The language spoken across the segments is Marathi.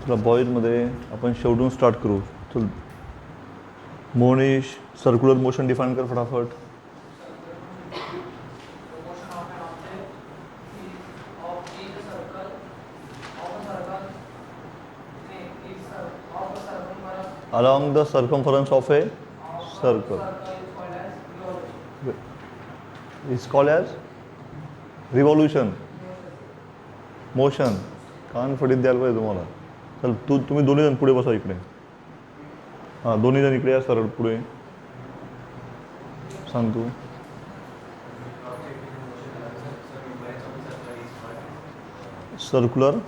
चला बॉईजमध्ये आपण शेवटून स्टार्ट करू. चल मोनिश सर्क्युलर मोशन डिफाइन कर फटाफट. along the circumference of a circle is called as revolution motion. कान फटीत द्यायला पाहिजे तुम्हाला. चल तुम्ही दोन्ही जण पुढे बसा इकडे. हां दोन्ही जण इकडे या सरळ पुढे. सांग तू. Circular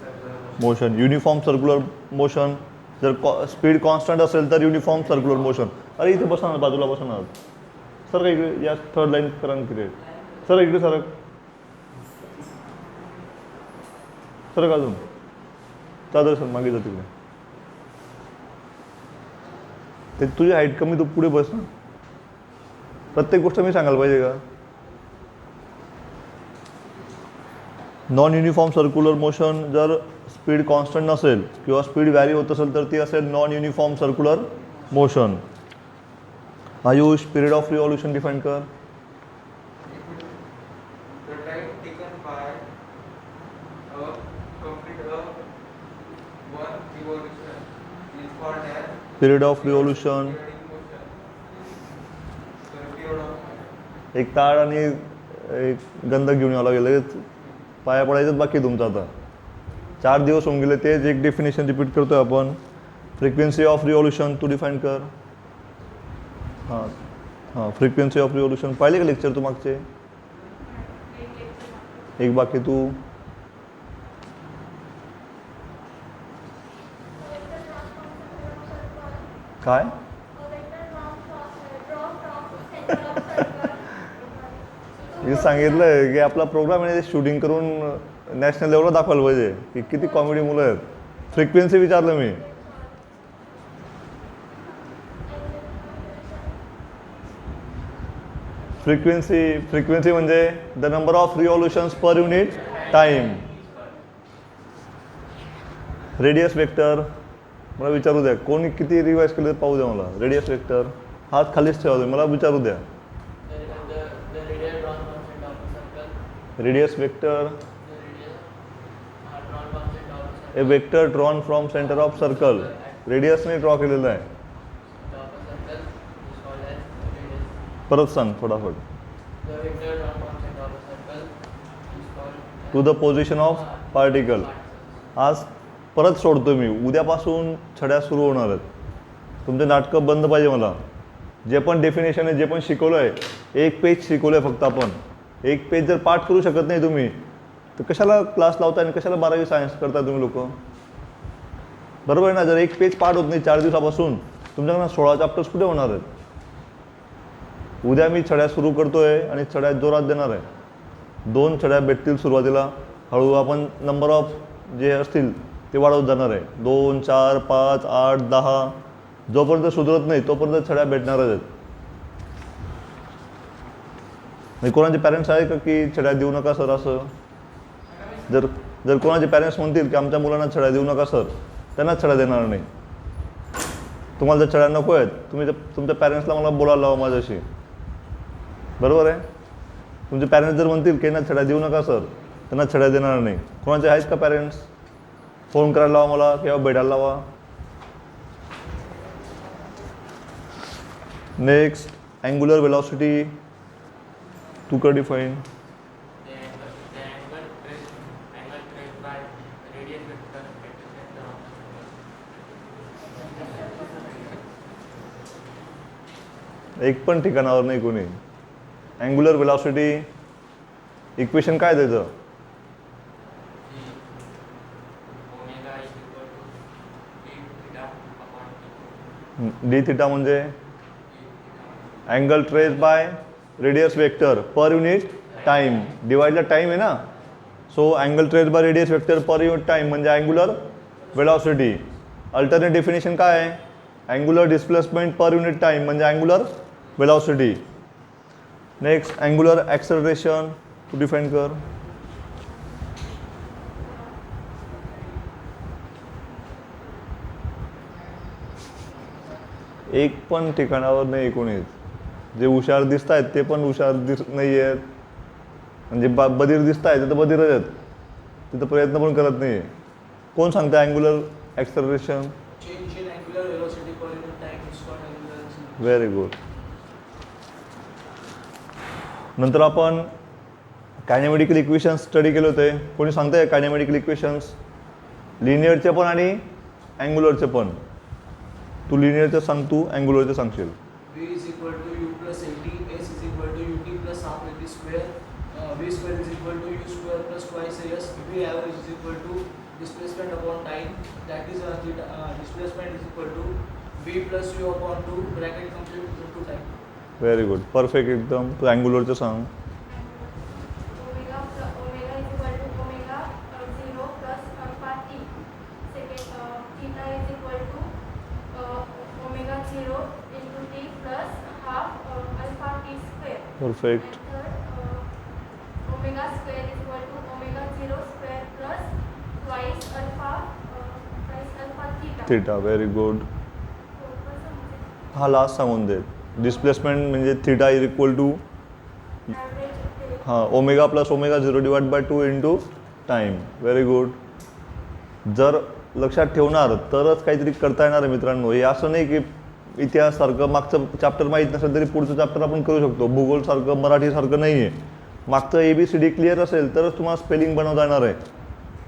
motion uniform circular motion. जर स्पीड कॉन्स्टंट असेल तर युनिफॉर्म सर्क्युलर मोशन. अरे इथे बसा ना बाजूला बसा ना. सर इकडे या थर्ड लाईन करा किती. सर इकडे सरक सरक अजून चादर सर मागे जा तिकडे. ते तुझी हाईट कमी तू पुढे बस ना. प्रत्येक गोष्ट मी सांगायला पाहिजे का. नॉन युनिफॉर्म सर्क्युलर मोशन जर स्पीड कॉन्स्टंट नसेल किंवा स्पीड व्हॅरी होत असेल तर ती असेल non uniform circular motion. Ayush period of revolution define कर. पिरियड ऑफ रिव्हॉल्यूशन एक ताड आणि एक गंध घेऊन यावं लागेल. पाया पडायचं बाकी तुमचं आता. 4 दिवस होऊन गेले तेच एक डेफिनेशन रिपीट करतोय आपण. फ्रिक्वेन्सी ऑफ रिव्हॉल्यूशन तू डिफाइन कर. हां हां फ्रिक्वेन्सी ऑफ रिव्हॉल्यूशन पाहिले का लेक्चर तू मागचे. एक बाकी तू. काय मी सांगितलं की आपला प्रोग्राम आहे शूटिंग करून नॅशनल लेवलला दाखवायला पाहिजे की किती कॉमेडी मुलं आहेत. फ्रिक्वेन्सी विचारलं मी. फ्रिक्वेन्सी म्हणजे the number of revolutions per unit time. Radius vector मला विचारू द्या. कोणी किती रिवाइज केलं पाहू द्या मला. रेडियस वेक्टर हात खालीच ठेवा मला विचारू द्या. Radius vector a vector drawn from centre of circle. रेडियसने ड्रॉ केलेलं आहे. परत सांग फटाफट. To the position of particle. आज परत सोडतो मी. उद्यापासून छड्या सुरू होणार आहेत. तुमचे नाटकं बंद पाहिजे मला. जे पण डेफिनेशन आहे जे पण शिकवलं आहे एक पेज शिकवलं आहे फक्त आपण. एक पेज जर पाठ करू शकत नाही तुम्ही तर कशाला क्लास लावताय आणि कशाला 12वी सायन्स करताय तुम्ही लोक. बरोबर आहे ना. जर एक पेज पाठ होत नाही 4 दिवसापासून तुमच्याकडनं 16 चॅप्टर्स कुठे होणार आहेत. उद्या मी छड्या सुरू करतोय आणि छड्या जोरात देणार आहे. 2 छड्या भेटतील सुरुवातीला. हळूहळू आपण नंबर ऑफ जे असतील ते वाढवत जाणार आहे. 2 4 5 8 10 जोपर्यंत सुधरत नाही तोपर्यंत छड्या भेटणारच आहेत. नाही कोणाचे पॅरेंट्स आहे का की छड्या देऊ नका सर असं. जर कोणाचे पॅरेंट्स म्हणतील की आमच्या मुलांना छड्या देऊ नका सर त्यांनाच छड्या देणार नाही. तुम्हाला जर छड्या नको आहेत तुम्ही तुमच्या पॅरेंट्सला मला बोलायला लावा माझ्याशी. बरोबर आहे. तुमचे पॅरेंट्स जर म्हणतील की ना छड्या देऊ नका सर त्यांना छड्या देणार नाही. कोणाचे आहेत का पॅरेंट्स. फोन करायला लावा मला किंवा भेटायला लावा. नेक्स्ट अँग्युलर वेलॉसिटी तू कर डिफाइन. एक पण ठिकाणावर नाही कोणी. अँग्युलर वेलॉसिटी इक्वेशन काय त्याचं. डी थिटा म्हणजे angle trace by radius vector per unit time. डिवाइडला टाइम आहे ना. So angle trace by radius vector per unit time म्हणजे अँग्युलर वेलॉसिटी. अल्टरनेट डेफिनेशन काय आहे. Angular displacement per unit time म्हणजे angular velocity. Next angular acceleration तू डिफाइन कर. एक पण ठिकाणावर नाही कोणीच. जे हुशार दिसत आहेत ते पण हुशार नाही आहेत, म्हणजे बधीर दिसत आहेत तर बधीरच आहेत, तिथं प्रयत्न पण करत नाही आहे. कोण सांगतं अँग्युलर ॲक्सलरेशन? Very good. नंतर आपण कायनेमॅटिकल इक्वेशन्स स्टडी केले होते. कोणी सांगतंय कायनेमॅटिकल इक्वेशन्स? लिनियरचे पण आणि अँग्युलरचे पण. तू लिनियरचं सांग, तू अँग्युलरचं सांगशील. V is equal to u plus at, s is equal to ut plus half at square, v square is equal to u square plus twice s, v average is equal to displacement upon time, that is displacement is equal to v plus u upon 2 bracket complete into time. Very good, perfect एकदम. तू अँग्युलरचं सांग. Perfect. Omega square is equal to omega 0 square plus twice alpha theta. Very good. हा लास्ट सांगून दे. डिस्प्लेसमेंट म्हणजे थीटा इज इक्वल टू हां omega plus omega 0 divide by 2 into time. Very good. जर लक्षात ठेवणार तरच काहीतरी करता येणार आहे मित्रांनो. हे असं नाही की इतिहाससारखं मागचं चॅप्टर माहीत नसेल तरी पुढचं चॅप्टर आपण करू शकतो. भूगोलसारखं मराठीसारखं नाही आहे. मागचं ABCD क्लिअर असेल तरच तुम्हाला स्पेलिंग बनवता येणार आहे.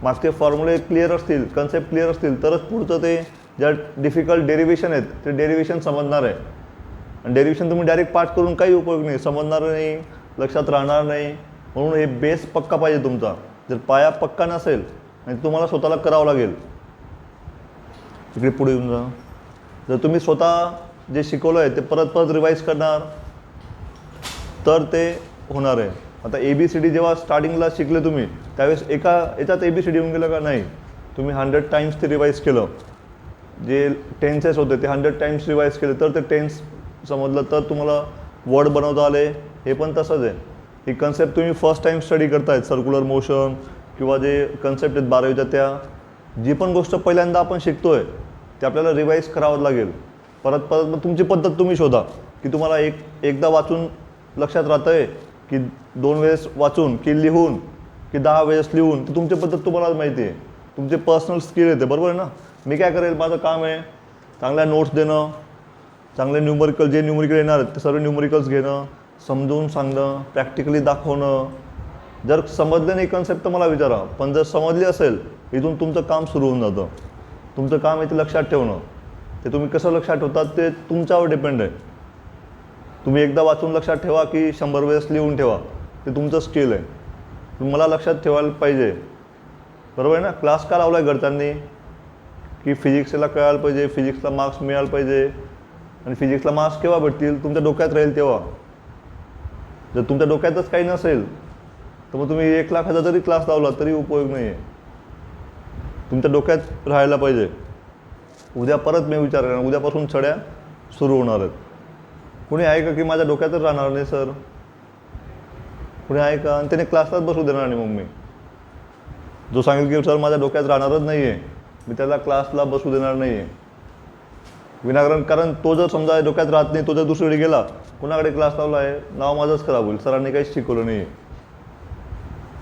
मागचे फॉर्म्युले क्लिअर असतील, कन्सेप्ट क्लिअर असतील तरच पुढचं ते ज्या डिफिकल्ट डेरिव्हेशन आहेत ते डेरिव्हेशन समजणार आहे. आणि डेरिव्हेशन तुम्ही डायरेक्ट पाठ करून काही उपयोग नाही, समजणार नाही, लक्षात राहणार नाही. म्हणून हे बेस पक्का पाहिजे तुमचा. जर पाया पक्का नसेल आणि तुम्हाला स्वतःला करावं लागेल. इकडे पुढे येऊन जा. जर तुम्ही स्वतः जे शिकवलं आहे ते परत परत रिवाईज करणार तर ते होणार आहे. आता ABCD जेव्हा स्टार्टिंगला शिकले तुम्ही त्यावेळेस एका याच्यात ABCD येऊन गेलं का? नाही. तुम्ही 100 टाइम्स ते रिवाईज केलं. जे टेन्सेस होते ते 100 टाइम्स रिवाईज केले तर ते टेन्स समजलं, तर तुम्हाला वर्ड बनवता आले. हे पण तसंच आहे. ही कन्सेप्ट तुम्ही फर्स्ट टाइम स्टडी करतायत, सर्क्युलर मोशन किंवा जे कन्सेप्ट आहेत 12वीच्या, त्या जी पण गोष्ट पहिल्यांदा आपण शिकतोय ते आपल्याला रिवाईज करावं लागेल. परत परत मग तुमची पद्धत तुम्ही शोधा की तुम्हाला एकदा वाचून लक्षात राहतं आहे की 2 वेळेस वाचून की लिहून की 10 वेळेस लिहून. ती तुमची पद्धत तुम्हाला माहिती आहे. तुमचे पर्सनल स्किल येते, बरोबर आहे ना. मी काय करेल, माझं काम आहे चांगल्या नोट्स देणं, चांगले न्यूमरिकल जे न्यूमरिकल येणार आहेत ते सर्व न्यूमरिकल्स घेणं, समजून सांगणं, प्रॅक्टिकली दाखवणं. जर समजलं नाही कन्सेप्ट तर मला विचारा, पण जर समजली असेल इथून तुमचं काम सुरू होऊन जातं. तुमचं काम आहे ते लक्षात ठेवणं. ते तुम्ही कसं लक्षात ठेवतात ते तुमच्यावर डिपेंड आहे. तुम्ही एकदा वाचून लक्षात ठेवा की 100 वेळेस लिहून ठेवा, ते तुमचं स्किल आहे. तुम्हाला लक्षात ठेवायला पाहिजे, बरोबर आहे ना. क्लास का लावला आहे घरच्यांनी की फिजिक्सला कळायला पाहिजे, फिजिक्सला मार्क्स मिळायला पाहिजे. आणि फिजिक्सला मार्क्स केव्हा भेटतील? तुमच्या डोक्यात राहील तेव्हा. जर तुमच्या डोक्यातच काही नसेल तर मग तुम्ही 1 लाखाचा जरी क्लास लावला तरी उपयोग नाही आहे. तुमच्या डोक्यात राहायला पाहिजे. उद्या परत मी विचार करणार, उद्यापासून छड्या सुरू होणार आहेत. कुणी आहे का की माझ्या डोक्यातच राहणार नाही सर? कुणी आहे का? आणि त्याने क्लासलाच बसू देणार नाही. मग मी जो सांगेल की सर माझ्या डोक्यात राहणारच नाही आहे, मी त्याला क्लासला बसू देणार नाही आहे. विनाकारण, कारण तो जर समजा डोक्यात राहत नाही, तो जर दुसरीकडे गेला, कुणाकडे क्लास लावला आहे, नाव माझंच खराब होईल. सरांनी काहीच शिकवलं नाही आहे,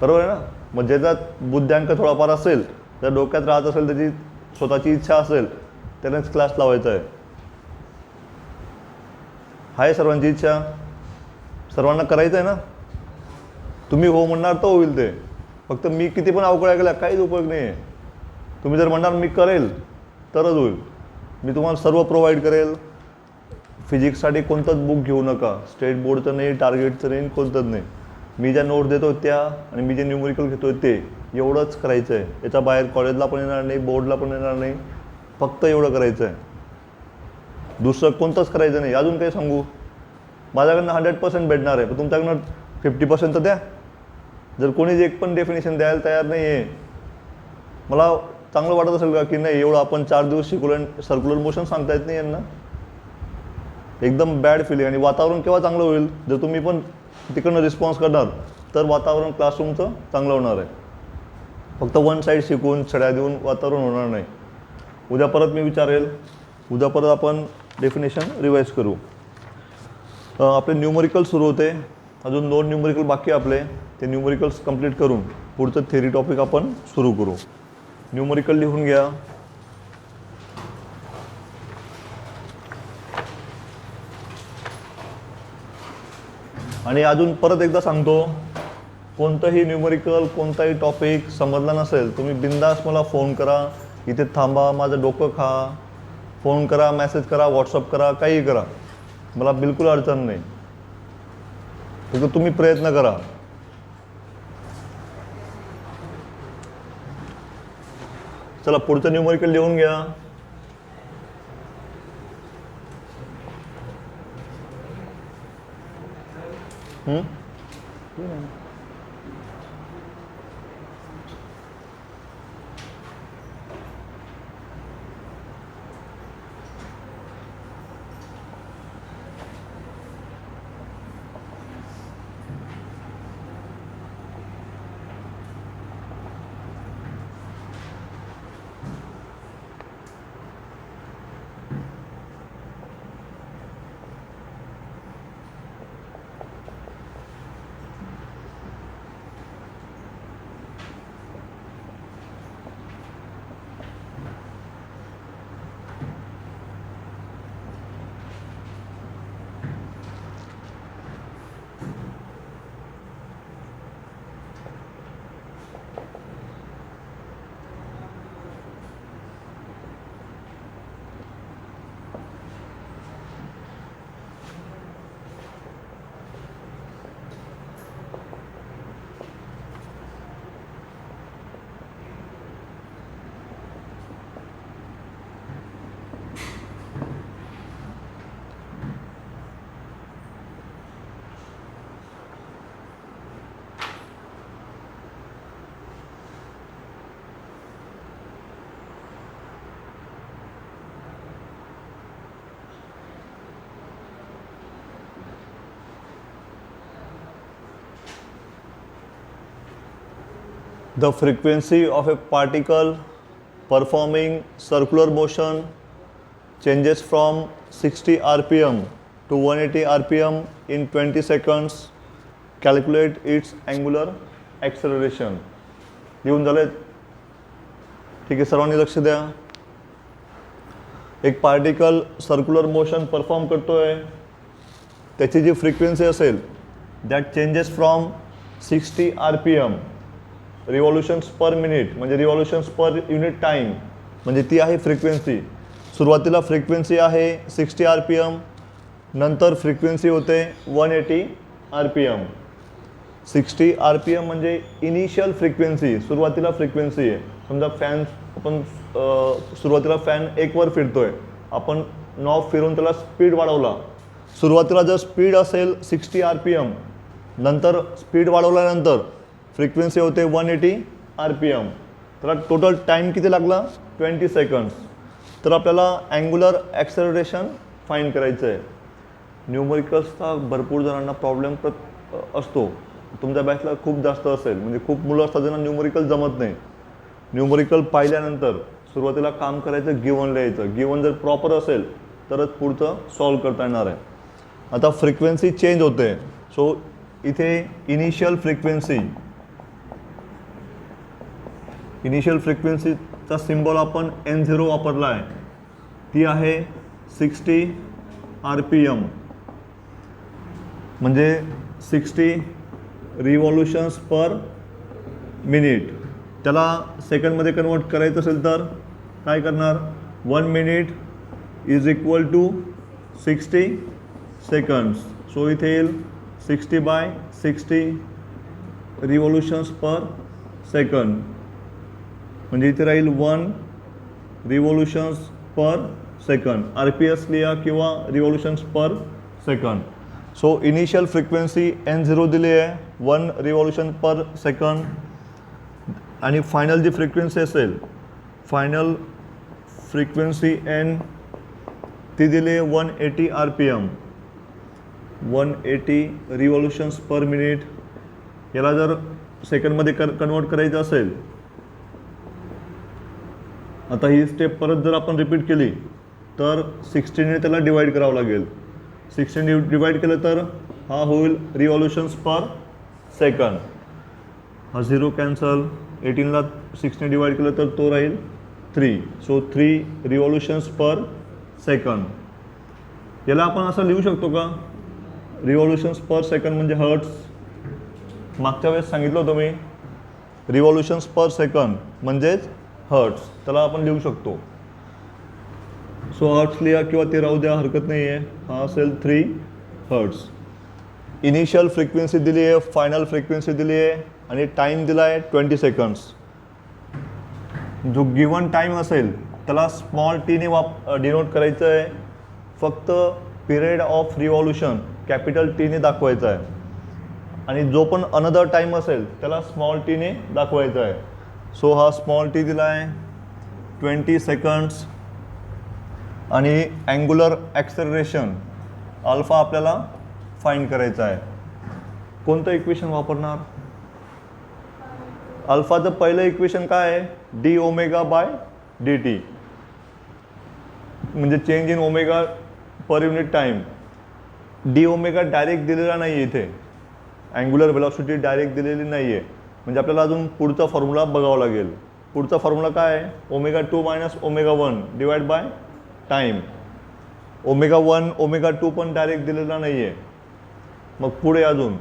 बरोबर आहे ना. मग ज्याचा बुद्ध्यांक थोडाफार असेल, जर डोक्यात राहत असेल, त्याची स्वतःची इच्छा असेल, त्यानेच क्लास लावायचा आहे. आहे सर्वांची इच्छा? सर्वांना करायचं आहे ना. तुम्ही हो म्हणणार तर होईल ते. फक्त मी किती पण अवकळ्या केल्या काहीच उपयोग नाही आहे. तुम्ही जर म्हणणार मी करेल तरच होईल. मी तुम्हाला सर्व प्रोव्हाइड करेल. फिजिक्ससाठी कोणतंच बुक घेऊ नका, स्टेट बोर्डचं नाही, टार्गेटचं नाही, कोणतंच नाही. मी ज्या नोट देतो त्या आणि मी जे न्यूमरिकल घेतो ते एवढंच करायचं आहे. याच्या बाहेर कॉलेजला पण येणार नाही, बोर्डला पण येणार नाही. फक्त एवढं करायचं आहे, दुसरं कोणतंच करायचं नाही. अजून काही सांगू? माझ्याकडनं 100% भेटणार आहे, पण तुमच्याकडनं 50% तर द्या. जर कोणीच एक पण डेफिनेशन द्यायला तयार नाही आहे, मला चांगलं वाटत असेल का की नाही एवढं आपण 4 दिवस शिकवलं, सर्क्युलर मोशन सांगता येत नाही यांना? एकदम बॅड फिलिंग. आणि वातावरण केव्हा चांगलं होईल? जर तुम्ही पण तिकडनं रिस्पॉन्स करणार तर वातावरण क्लासरूमचं चांगलं होणार आहे. फक्त वन साईड शिकवून छड्या देऊन वातावरण होणार नाही. उद्या परत मी विचारेल, उद्या परत आपण डेफिनेशन रिवाईज करू. आपले न्यूमरिकल सुरू होते. अजून 2 न्यूमरिकल बाकी आपले. ते न्यूमरिकल्स कंप्लीट करून पुढचं थेरी टॉपिक आपण सुरू करू. न्यूमरिकल लिहून घ्या. आणि अजून परत एकदा सांगतो, कोणतंही न्यूमरिकल कोणताही टॉपिक समजला नसेल तुम्ही बिंदास मला फोन करा. इथे थांबा, माझं डोकं खा, फोन करा, मेसेज करा, व्हॉट्सअप करा, काही करा, मला बिलकुल अडचण नाही. फक्त तुम्ही प्रयत्न करा. चला पुढचं न्यूमरिकल लिहून घ्या. The frequency of a particle performing circular motion changes from 60 rpm to 180 rpm in 20 seconds. Calculate its angular acceleration. लिहून झाले? ठीक आहे, सर्वांनी लक्ष द्या. एक पार्टिकल सर्क्युलर मोशन परफॉर्म करतोय, त्याची जी फ्रिक्वेन्सी असेल that changes from 60 rpm revolutions per minute, म्हणजे रिव्हॉल्युशन्स पर युनिट टाईम, म्हणजे ती आहे फ्रिक्वेन्सी. सुरुवातीला फ्रिक्वेन्सी आहे 60 rpm, नंतर फ्रिक्वेन्सी होते 180 rpm. 60 rpm म्हणजे इनिशियल फ्रिक्वेन्सी, सुरुवातीला फ्रिक्वेन्सी आहे. समजा फॅन आपण सुरुवातीला फॅन 1 वर फिरतोय, आपण नॉब फिरून त्याला स्पीड वाढवला. सुरुवातीला जर स्पीड असेल 60 rpm, नंतर स्पीड वाढवल्यानंतर फ्रिक्वेन्सी होते 180 rpm. तर टोटल टाईम किती लागला? 20 सेकंड्स. तर आपल्याला अँग्युलर ॲक्सेलरेशन फाईंड करायचं आहे. न्यूमरिकल्सचा भरपूर जणांना प्रॉब्लेम असतो. तुमच्या बॅचला खूप जास्त असेल, म्हणजे खूप मुलं असतात ज्यांना न्यूमरिकल जमत नाही. न्यूमरिकल पाहिल्यानंतर सुरुवातीला काम करायचं, गिवन लिहायचं. गिवन जर प्रॉपर असेल तरच पुढचं सॉल्व करता येणार आहे. आता फ्रिक्वेन्सी चेंज होते. सो इथे इनिशियल फ्रिक्वेन्सीचा सिम्बॉल आपण N0 वापरला आहे. ती आहे 60 rpm, म्हणजे 60 रिव्हॉल्युशन्स पर मिनिट. त्याला सेकंडमध्ये कन्वर्ट करायचं असेल तर काय करणार? 1 minute is equal to 60 seconds. So इथे येईल 60/60 रिव्हॉल्युशन्स पर सेकंड, म्हणजे इथे राहील 1 रिव्हॉल्युशन्स पर सेकंड. RPS लिहा किंवा revolutions per second. So initial frequency N0 दिली आहे, 1 रिव्हॉल्युशन पर सेकंड. आणि फायनल जी फ्रिक्वेन्सी असेल, फायनल फ्रिक्वेन्सी N ती दिली आहे 180 rpm, 180 रिव्हॉल्युशन्स पर मिनिट. याला जर सेकंडमध्ये कन्वर्ट करायचं असेल, आता ही स्टेप परत जर आपण रिपीट केली तर 16ने त्याला डिवाईड करावं लागेल. 16 डिवाईड केलं तर हा होईल रिव्हॉल्युशन्स पर सेकंड. हा 0 कॅन्सल. 18ला 6ने डिवाईड केलं तर तो राहील 3. So 3 रिव्हॉल्युशन्स per second. याला आपण असं लिहू शकतो का? रिव्हॉल्युशन्स पर सेकंड म्हणजे हर्ट्स. मागच्या वेळेस सांगितलं होतं मी रिव्हॉल्युशन्स पर सेकंड म्हणजेच हर्ट्स. त्याला आपण लिहू शकतो. सो हर्ट्स लिहा किंवा ते राहू द्या, हरकत नाही आहे. हा असेल 3 हर्ट्स. इनिशियल फ्रिक्वेन्सी दिली आहे, फायनल फ्रिक्वेन्सी दिली आहे आणि टाईम दिला आहे 20 सेकंड्स. जो गिवन टाईम असेल त्याला स्मॉल टीने डिनोट करायचं आहे. फक्त पिरियड ऑफ रिव्हॉल्युशन कॅपिटल टीने दाखवायचा आहे आणि जो पण अनदर टाईम असेल त्याला स्मॉल टीने दाखवायचा आहे. सो हा स्मॉल टी दिला आहे 20 सेकंड्स आणि अँग्युलर ॲक्सेलरेशन अल्फा आपल्याला फाइंड करायचा आहे. कोणतं इक्वेशन वापरणार? अल्फाचं पहिलं इक्वेशन काय आहे? D omega by D T, म्हणजे change in omega per unit time. D omega direct दिलेला नाही आहे इथे, अँग्युलर व्हेलॉसिटी डायरेक्ट दिलेली नाही आहे. म्हणजे आपल्याला अजून पुढचा फॉर्म्युला बघावा लागेल. पुढचा फॉर्म्युला काय आहे? Omega 2 minus omega 1 divide by time. Omega 1 omega 2 पण डायरेक्ट दिलेला नाही आहे. मग पुढे अजून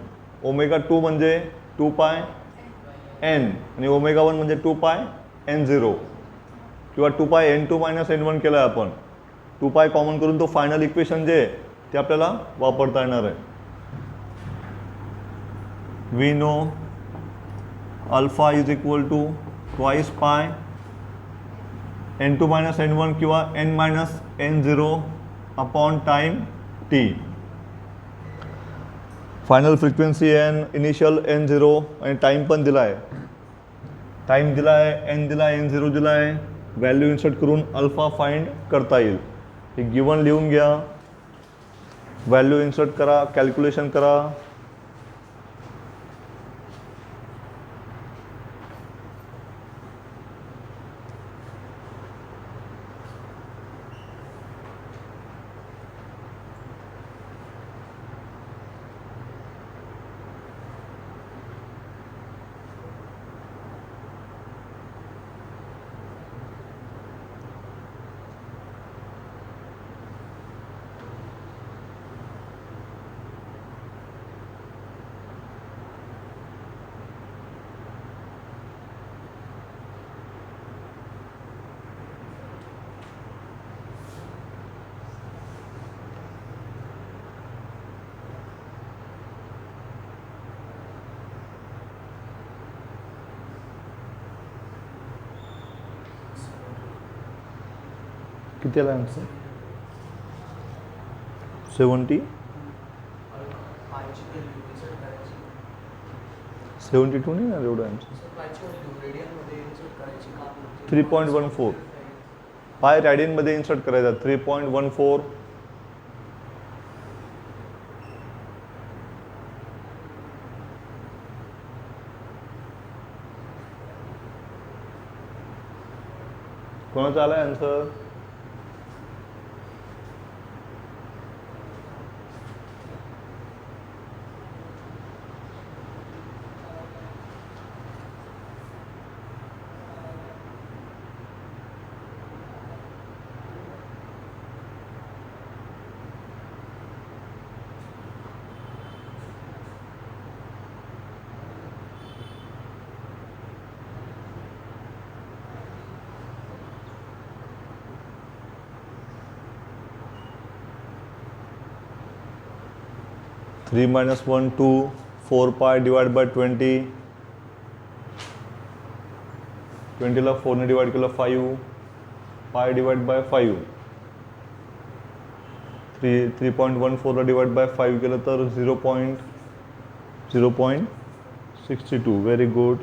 ओमेगा 2 म्हणजे 2 पाय एन आणि ओमेगा 1 म्हणजे 2 पाय N0 किंवा 2 पाय N2 मायनस N1 केलं आहे आपण. 2 पाय कॉमन करून तो फायनल इक्वेशन जे आहे ते आपल्याला वापरता येणार आहे. We know alpha is equal to twice pi N2 minus N1 किंवा N minus N0 upon time T. Final frequency N, initial N0 आणि टाईम पण दिला आहे. टाईम दिला आहे, N दिला आहे, N0 दिला आहे. व्हॅल्यू इन्सर्ट करून अल्फा फाइंड करता येईल. हे गिवन लिहून घ्या, व्हॅल्यू इन्सर्ट करा, कॅल्क्युलेशन करा. किती आला आन्सर? 70 72 नाही ना एवढं आन्सर. 3.14 पाय रॅडियनमध्ये इन्सर्ट करायचा. 3.14 कोणाचा आलाय answer? Three minus 1 2 4 pi divide by 20. 20ला 4ने डिवाइड केलं 5 पाय डिवाइड बाय 5. 3.14ला डिवाइड बाय 5 केलं तर 0.62. Very good.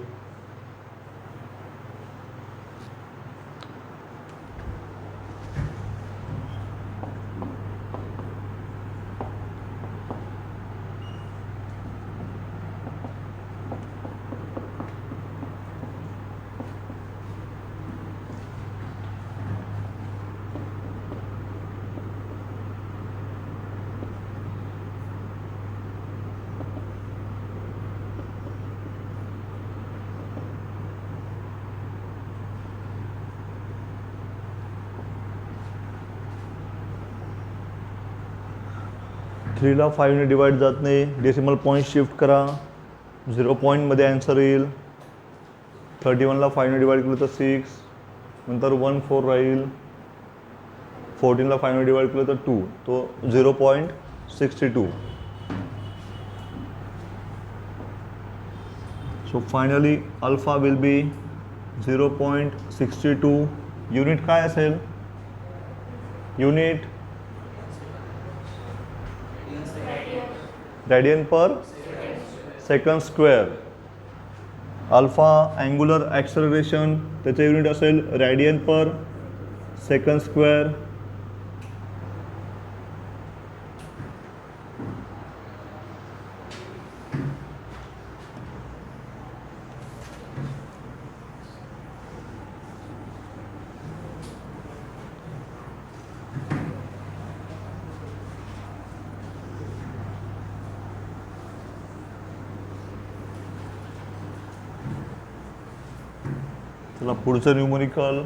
3ला 5ने डिवाइड जात नाही, डेसिमल पॉईंट शिफ्ट करा, 0 पॉईंटमध्ये ॲन्सर येईल. 31ला 5ने डिवाइड केलं तर 6, नंतर 1 4 राहील. 14ला 5ने डिवाइड केलं तर 2, तो 0.62. So finally alpha will be 0.62. Unit काय असेल? Unit radian per second square. Alpha angular acceleration, त्याचे युनिट असेल रेडियन पर सेकंड स्क्वेअर. चला पुढचं न्यूमरिकल.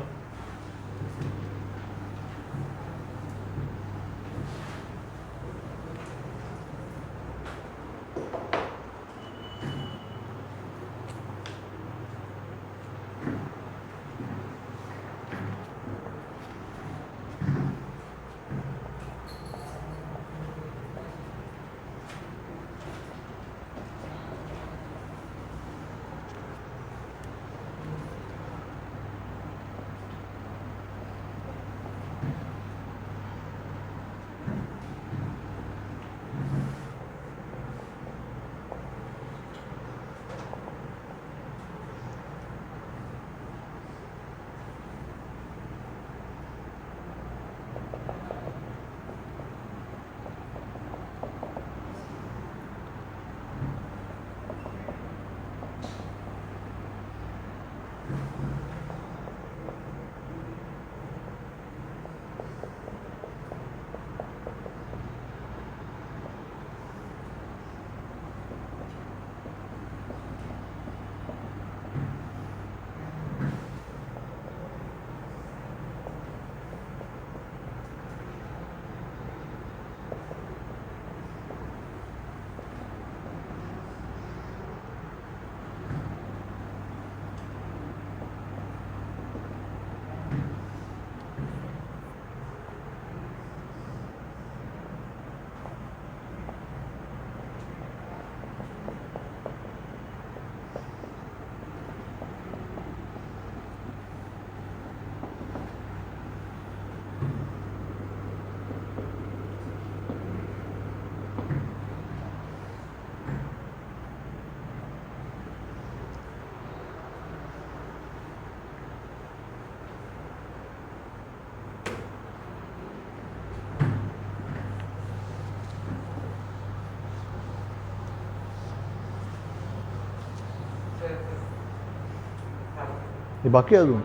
हे बाकी आहे अजून.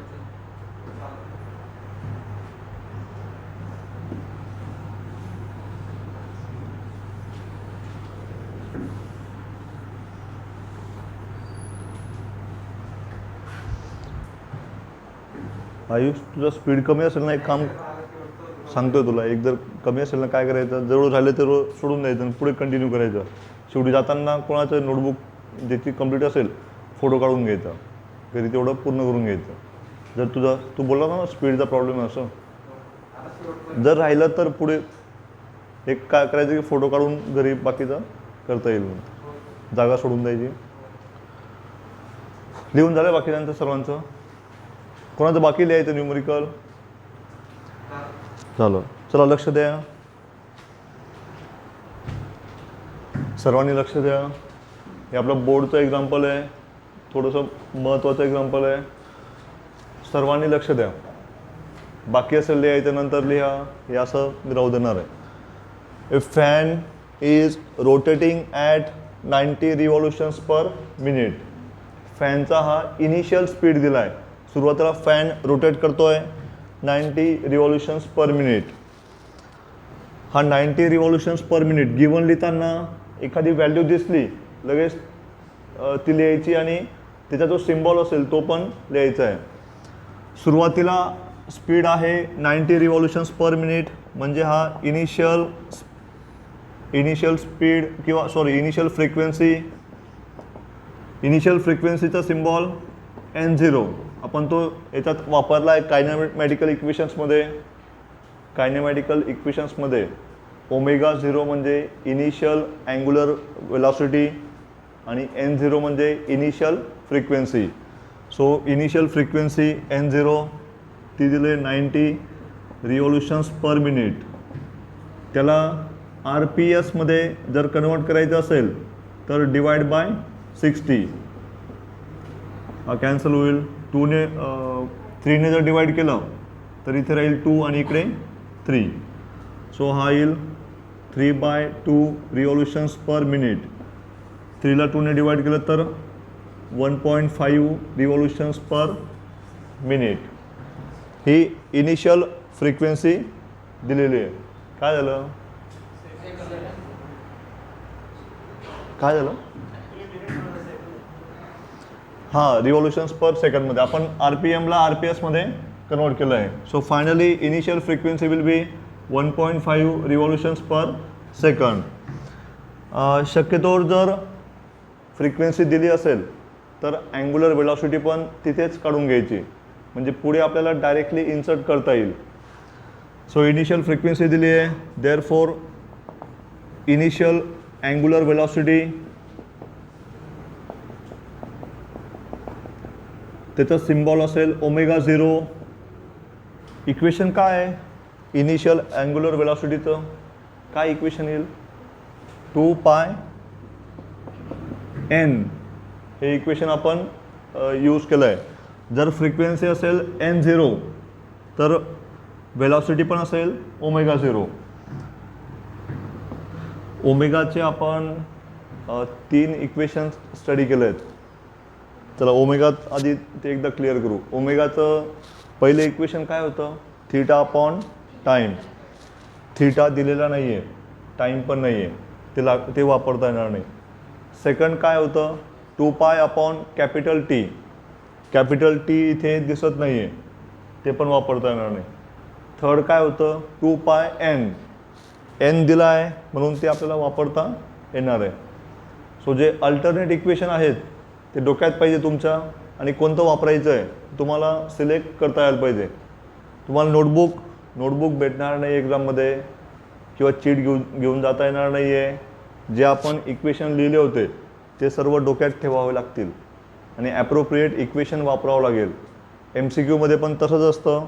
आयुष तुझा स्पीड कमी असेल ना, एक काम सांगतोय तुला, एक जर कमी असेल ना काय करायचं, जवळ झाले तर सोडून द्यायचं आणि पुढे कंटिन्यू करायचं. शेवटी जाताना कोणाचं नोटबुक ज्याची कंप्लीट असेल फोटो काढून घ्यायचा, घरी तेवढं पूर्ण करून घ्यायचं. जर तू बोलला ना स्पीडचा प्रॉब्लेम आहे असं, जर राहिलं तर पुढे एक काय करायचं की फोटो काढून घरी बाकीचा करता येईल, जागा सोडून द्यायची. लिहून झालं बाकीच्यांचं सर्वांचं? कोणाचं बाकी लिहायचं न्यूमरिकल? झालं. चला लक्ष द्या, सर्वांनी लक्ष द्या. हे आपलं बोर्डचं एक्झाम्पल आहे, थोडंसं महत्त्वाचं एक्झाम्पल आहे. सर्वांनी लक्ष द्या. बाकी असेल लिहायचं नंतर लिहा, हे असं मी राहू देणार आहे. A fan is rotating at 90 revolutions per minute. फॅनचा हा इनिशियल स्पीड दिला आहे. सुरुवातीला फॅन रोटेट करतोय 90 रिव्हॉल्युशन्स पर मिनिट. हा 90 रिव्हॉल्युशन्स पर मिनिट गिवन लिहिताना एखादी व्हॅल्यू दिसली लगेच ती लिहायची आणि त्याचा जो सिम्बॉल असेल तो पण लिहायचा आहे. सुरुवातीला स्पीड आहे 90 रिव्हॉल्युशन्स पर मिनिट, म्हणजे हा इनिशियल इनिशियल स्पीड किंवा सॉरी इनिशियल फ्रिक्वेन्सीचा सिम्बॉल N0 आपण तो याच्यात वापरला आहे कायनेमॅटिकल इक्वेशन्समध्ये ओमेगा 0 म्हणजे इनिशियल अँग्युलर वेलॉसिटी आणि N0 म्हणजे initial frequency. So initial frequency N0 ती दिले 90 रिव्होल्युशन्स पर मिनिट. त्याला RPSमध्ये जर कन्वर्ट करायचं असेल तर डिवाइड बाय 60. हा कॅन्सल होईल. 3ने जर डिवाइड केलं तर इथे राहील 2 आणि इकडे 3. सो हा येईल 3/2 रिव्होल्युशन्स पर मिनिट. 3ला 2ने डिवाइड केलं तर 1.5 रिव्होल्युशन्स पर मिनिट. ही इनिशियल फ्रिक्वेन्सी दिलेली आहे. काय झालं? हां, रिव्होल्युशन्स पर सेकंडमध्ये आपण RPMला RPSमध्ये कन्वर्ट केलं आहे. So finally initial frequency will be 1.5 revolutions per second. शक्यतोवर जर फ्रिक्वेन्सी दिली असेल तर अँग्युलर वेलॉसिटी पण तिथेच काढून घ्यायची, म्हणजे पुढे आपल्याला डायरेक्टली इन्सर्ट करता येईल. सो इनिशियल फ्रिक्वेन्सी दिली आहे, देअरफॉर इनिशियल अँग्युलर वेलॉसिटी त्याचं सिम्बॉल असेल ओमेगा 0. इक्वेशन काय आहे इनिशियल अँग्युलर वेलॉसिटीचं? काय इक्वेशन येईल? 2πn हे इक्वेशन आपण यूज केलं आहे. जर फ्रिक्वेन्सी असेल N0 तर वेलॉसिटी पण असेल ओमेगा 0. ओमेगाचे आपण 3 इक्वेशन्स स्टडी केले आहेत. चला ओमेगा आधी ते एकदा क्लिअर करू. ओमेगाचं पहिले इक्वेशन काय होतं? θ/टाईम. थीटा दिलेला नाही आहे, टाईम पण नाही आहे, ते वापरता येणार नाही. सेकंड काय होतं? 2π/T. कॅपिटल T इथे दिसत नाही आहे, ते पण वापरता येणार नाही. थर्ड काय होतं? 2πn. n दिला आहे म्हणून ते आपल्याला वापरता येणार आहे. सो जे अल्टरनेट इक्वेशन आहेत ते डोक्यात पाहिजे तुमच्या, आणि कोणतं वापरायचं आहे तुम्हाला सिलेक्ट करता यायला पाहिजे. तुम्हाला नोटबुक भेटणार नाही एक्झाममध्ये, किंवा चीट घेऊन जाता येणार नाही आहे. जे आपण इक्वेशन लिहिले होते ते सर्व डोक्यात ठेवावे लागतील आणि ॲप्रोप्रिएट इक्वेशन वापरावं लागेल. MCQमध्ये पण तसंच असतं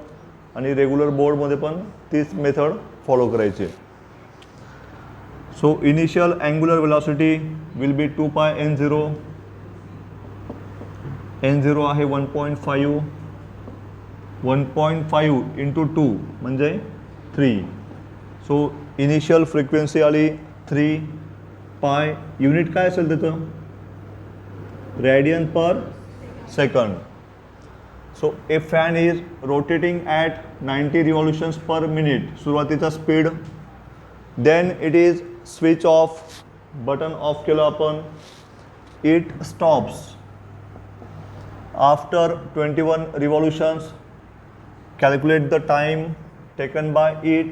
आणि रेग्युलर बोर्डमध्ये पण तीच मेथड फॉलो करायची. So initial angular velocity will be 2πn0. N0 आहे 1.5. 1.5 × 2 म्हणजे 3. सो इनिशियल फ्रिक्वेन्सी आली 3. पाय युनिट काय असेल त्याचं? Radian per second. So a fan is rotating at 90 revolutions per minute. सुरुवातीचा speed. Then it is switch off. Button off केलं आपण. It stops after 21 revolutions. Calculate the time taken by it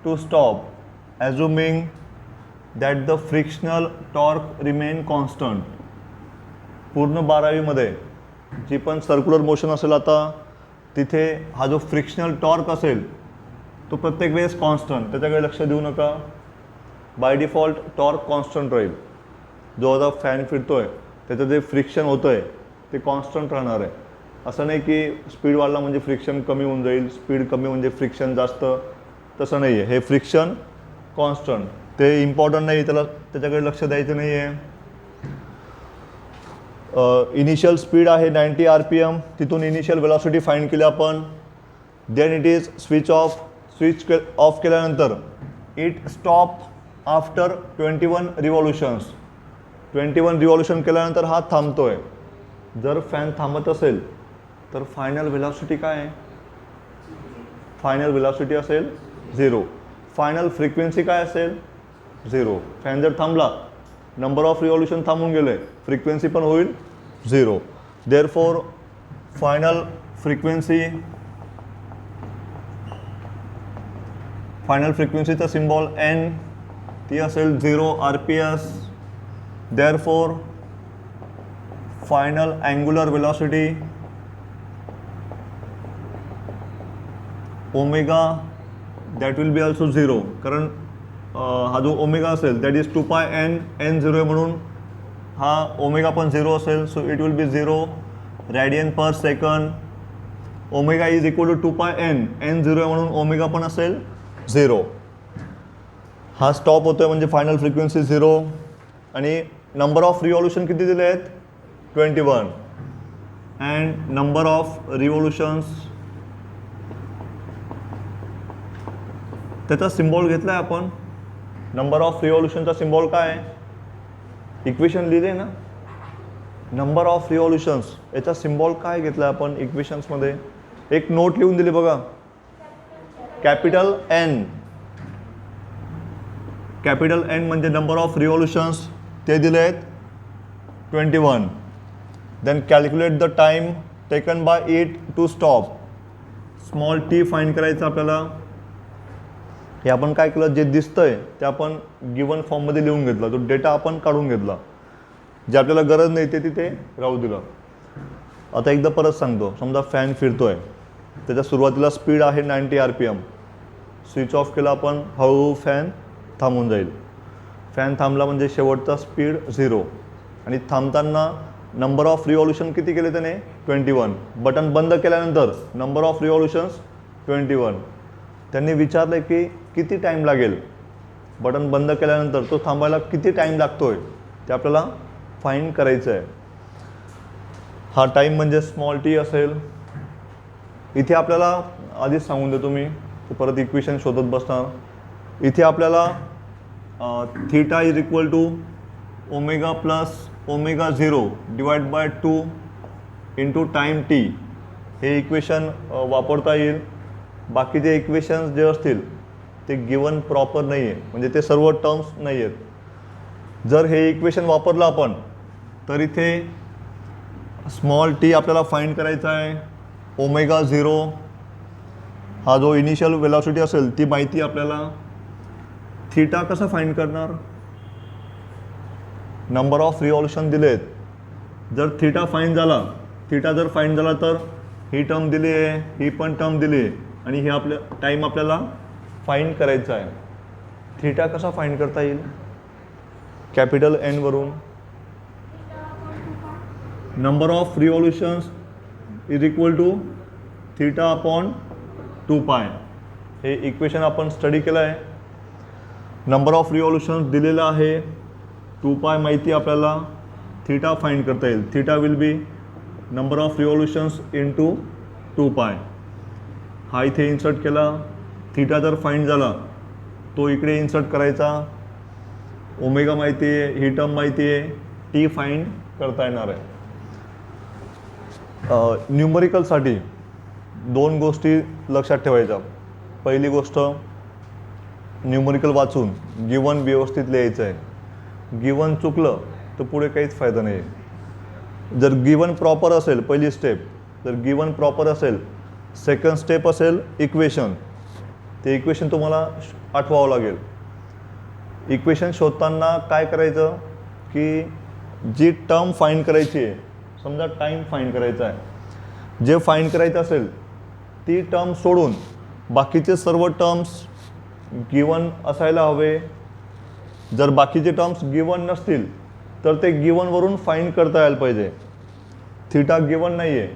to stop, assuming that the frictional torque remain constant. पूर्ण 12वीमध्ये जी पण सर्क्युलर मोशन असेल आता तिथे हा जो फ्रिक्शनल टॉर्क असेल तो प्रत्येक वेळेस कॉन्स्टंट, त्याच्याकडे लक्ष देऊ नका. बाय डिफॉल्ट टॉर्क कॉन्स्टंट राहील. जो आता फॅन फिरतोय त्याचं जे फ्रिक्शन होतं आहे ते कॉन्स्टंट राहणार आहे. असं नाही की स्पीड वाढला म्हणजे फ्रिक्शन कमी होऊन जाईल, स्पीड कमी म्हणजे फ्रिक्शन जास्त, तसं नाही आहे. हे फ्रिक्शन कॉन्स्टंट, ते इम्पॉर्टंट नाही, त्याच्याकडे लक्ष द्यायचं नाही आहे. इनिशियल स्पीड आहे 90 RPM. तिथून इनिशियल वेलॉसिटी फाइंड केली आपण. Then it is switch off केल्यानंतर it stop after 21 revolutions. 21 revolution केल्यानंतर हा थांबतोय. जर फॅन थांबत असेल तर फायनल वेलॉसिटी काय आहे? फायनल वेलॉसिटी असेल 0. फायनल फ्रिक्वेन्सी काय असेल? 0. फॅन जर थांबला, नंबर ऑफ रिव्हॉल्युशन थांबून गेले, फ्रिक्वेन्सी पण होईल 0. देअरफॉर फायनल फ्रिक्वेन्सीचा सिम्बॉल N. ती असेल 0 RPS. Therefore final angular velocity omega that will B also 0, कारण हा जो ओमेगा असेल दॅट इज 2πn n 0 आहे म्हणून हा ओमेगा पण 0 असेल. So it will be 0 radian per second. Omega is equal to 2πn n 0 आहे म्हणून ओमेगा पण असेल 0. हा स्टॉप होतो आहे म्हणजे फायनल फ्रिक्वेन्सी 0. आणि नंबर ऑफ रिव्हॉल्युशन किती दिले आहेत 21. अँड नंबर ऑफ रिव्हॉल्युशन्स त्याचा सिम्बॉल घेतला आहे आपण. नंबर ऑफ रिव्हॉल्युशनचा सिम्बॉल काय आहे, इक्वेशन लिहिले ना, नंबर ऑफ रिव्हॉल्युशन्स याचा सिम्बॉल काय घेतला आहे आपण इक्वेशन्समध्ये. एक नोट लिहून दिली बघा, कॅपिटल एन. कॅपिटल एन म्हणजे नंबर ऑफ रिव्हॉल्युशन्स ते दिले आहेत 21. Then calculate the time taken by it to stop. Small T find करायचं आपल्याला. हे आपण काय केलं, जे दिसतंय ते आपण गिवन फॉर्ममध्ये लिहून घेतला, तो डेटा आपण काढून घेतला, जे आपल्याला गरज नाही ते तिथे राहू दिलं. आता एकदा परत सांगतो, समजा फॅन फिरतोय, त्याच्या सुरुवातीला स्पीड आहे 90 RPM. स्विच ऑफ केला आपण, हळूहळू फॅन थांबून जाईल. फॅन थांबला म्हणजे शेवटचा स्पीड 0. आणि थांबताना नंबर ऑफ रिव्हॉल्युशन किती केले त्याने 21. बटन बंद केल्यानंतर नंबर ऑफ रिव्हॉल्युशन्स 21. त्यांनी विचारलं की किती टाईम लागेल, बटन बंद केल्यानंतर तो थांबायला किती टाईम लागतोय ते आपल्याला फाईंड करायचं आहे. हा टाईम म्हणजे स्मॉल टी असेल. इथे आपल्याला आधीच सांगून देतो मी, परत इक्वेशन शोधत बसणार. इथे आपल्याला theta is equal to omega plus omega 0 divide by 2 into time T हे इक्वेशन वापरता येईल. बाकीचे इक्वेशन्स जे असतील ते गिवन प्रॉपर नाही आहे, म्हणजे ते सर्व टर्म्स नाही आहेत. जर हे इक्वेशन वापरलं आपण तर इथे स्मॉल टी आपल्याला फाईंड करायचा आहे. ओमेगा 0 हा जो इनिशियल वेलॉसिटी असेल ती माहिती आपल्याला. थीटा कसं फाईंड करणार, नंबर ऑफ रिव्हॉल्युशन दिलेत. जर थीटा फाईंड झाला, थीटा जर फाईंड झाला तर ही टर्म दिली आहे, ही पण टर्म दिली आहे, आणि हे आपल्या टाईम आपल्याला फाईंड करायचा आहे. थीटा कसा फाईंड करता येईल, कॅपिटल एन वरून number of revolutions is equal to theta upon 2π. हे इक्वेशन आपण स्टडी केलं आहे. नंबर ऑफ रिव्हॉल्युशन्स दिलेलं आहे, 2π माहिती आपल्याला. थीटा फाईंड करता येईल. Theta will be number of revolutions into 2π. हा इथे इन्सर्ट केला. थीटा जर फाईंड झाला तो इकडे इन्सर्ट करायचा. ओमेगा माहिती आहे, ही टर्म माहिती आहे, टी फाईंड करता येणार आहे. न्यूमरिकलसाठी 2 गोष्टी लक्षात ठेवायच्या. पहिली गोष्ट, न्यूमरिकल वाचून गिवन व्यवस्थित लिहायचं आहे. गिवन चुकलं तर पुढे काहीच फायदा नाही आहे. जर गिवन प्रॉपर असेल, पहिली स्टेप जर गिवन प्रॉपर असेल, सेकंड स्टेप असेल इक्वेशन. ते इक्वेशन तुम्हाला आठवावं लागेल. इक्वेशन शोधताना काय करायचं की जी टर्म फाईंड करायची आहे, समजा टाईम फाईंड करायचा आहे, जे फाईंड करायचं असेल ती टर्म सोडून बाकीचे सर्व टर्म्स गिवन असायला हवे. जर बाकीचे टर्म्स गिवन नसतील तर ते गिवनवरून फाईंड करता यायला पाहिजे. थीटा गिवन नाही आहे,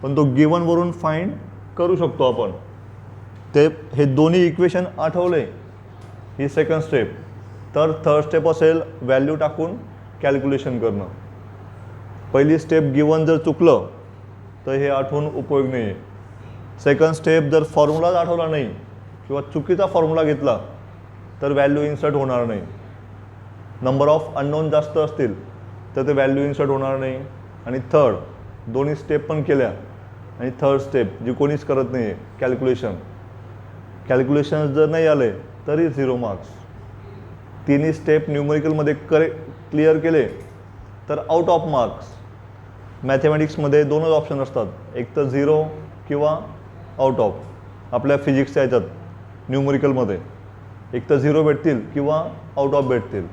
पण तो गिवनवरून फाईंड करू शकतो आपण. ते हे दोन्ही इक्वेशन आठवले, ही सेकंड स्टेप. तर थर्ड स्टेप असेल व्हॅल्यू टाकून कॅल्क्युलेशन करणं. पहिली स्टेप गिवन जर चुकलं तर हे आठवून उपयोग नाही आहे. सेकंड स्टेप जर फॉर्म्युलाच आठवला नाही किंवा चुकीचा फॉर्म्युला घेतला तर व्हॅल्यू इन्सर्ट होणार नाही. नंबर ऑफ अननोन जास्त असतील तर ते व्हॅल्यू इन्सर्ट होणार नाही. आणि थर्ड, दोन्ही स्टेप पण केल्या आणि थर्ड स्टेप जी कोणीच करत नाही आहे, कॅल्क्युलेशन जर नाही आले तरी 0 मार्क्स. तिन्ही स्टेप न्यूमरिकलमध्ये क्लिअर केले तर आउट ऑफ मार्क्स. मॅथमॅटिक्समध्ये 2च ऑप्शन असतात, एक तर 0 किंवा आउट ऑफ. आपल्या फिजिक्सच्या ह्याच्यात न्यूमरिकलमध्ये एक तर 0 भेटतील किंवा आउट ऑफ भेटतील.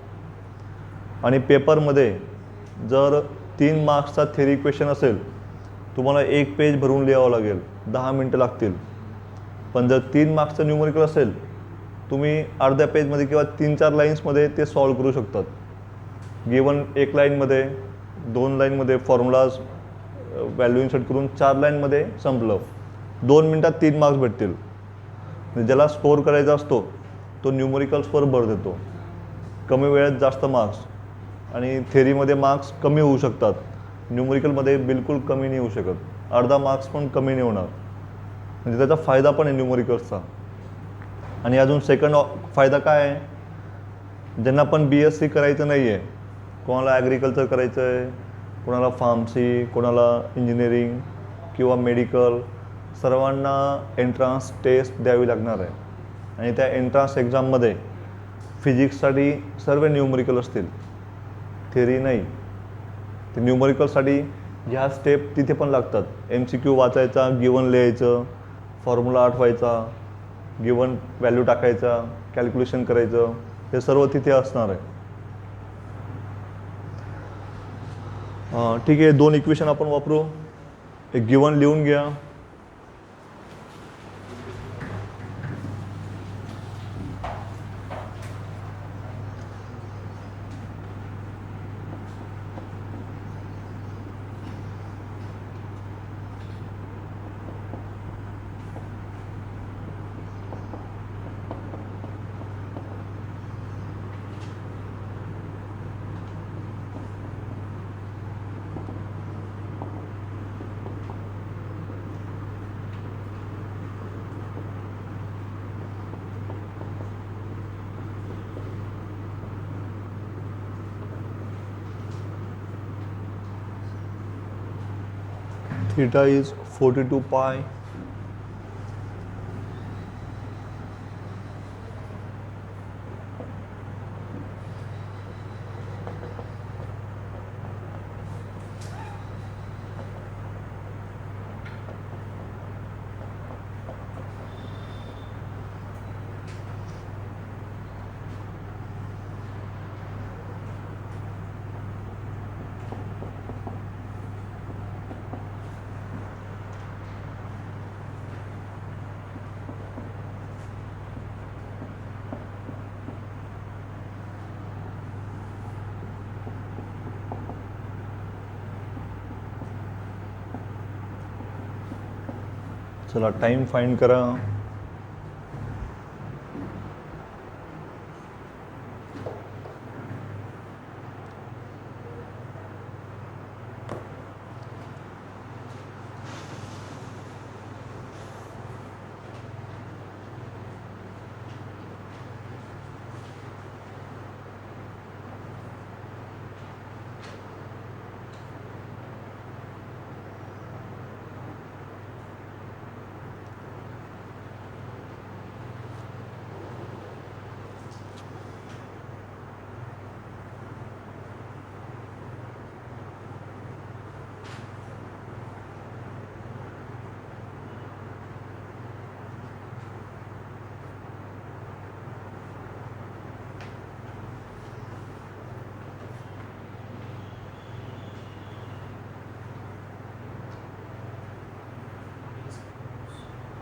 आणि पेपरमध्ये जर 3 मार्क्सचा थेरी क्वेश्चन असेल, तुम्हाला 1 पेज भरून लिहावं लागेल, 10 मिनटं लागतील. पण जर 3 मार्क्सचं न्यूमरिकल असेल, तुम्ही अर्ध्या पेजमध्ये किंवा 3-4 लाईन्समध्ये ते सॉल्व करू शकतात. गिवन 1 लाईनमध्ये, 2 लाईनमध्ये फॉर्म्युलाज व्हॅल्यू इन्सर्ट करून 4 लाईनमध्ये संपलं. 2 मिनटात 3 मार्क्स भेटतील. ज्याला स्कोअर करायचा असतो तो न्यूमरिकल्सवर भर देतो. कमी वेळेत जास्त मार्क्स आणि थेरीमध्ये मार्क्स कमी होऊ शकतात. न्यूमरिकलमध्ये बिलकुल कमी नाही होऊ शकत. अर्धा मार्क्स पण कमी नाही होणार. म्हणजे त्याचा फायदा पण आहे न्यूमरिकल्सचा. आणि अजून सेकंड फायदा काय आहे, ज्यांना पण BSc करायचं नाही आहे, कोणाला ॲग्रिकल्चर करायचं आहे, कोणाला फार्मसी, कोणाला इंजिनिअरिंग किंवा मेडिकल, सर्वांना एंट्रान्स टेस्ट द्यावी लागणार आहे. आणि त्या एंट्रान्स एक्झाममध्ये फिजिक्ससाठी सर्व न्यूमरिकल असतील, थेरी नाही. ते न्यूमरिकलसाठी ह्या स्टेप तिथे पण लागतात. MCQ वाचायचा, गिवन लिहायचं, फॉर्म्युला आठवायचा, गिवन व्हॅल्यू टाकायचा, कॅल्क्युलेशन करायचं, हे सर्व तिथे असणार आहे. ठीक आहे, 2 इक्वेशन आपण वापरू. एक गिवन लिहून घ्या. Theta is 42 pi. चला टाइम फाइंड करा.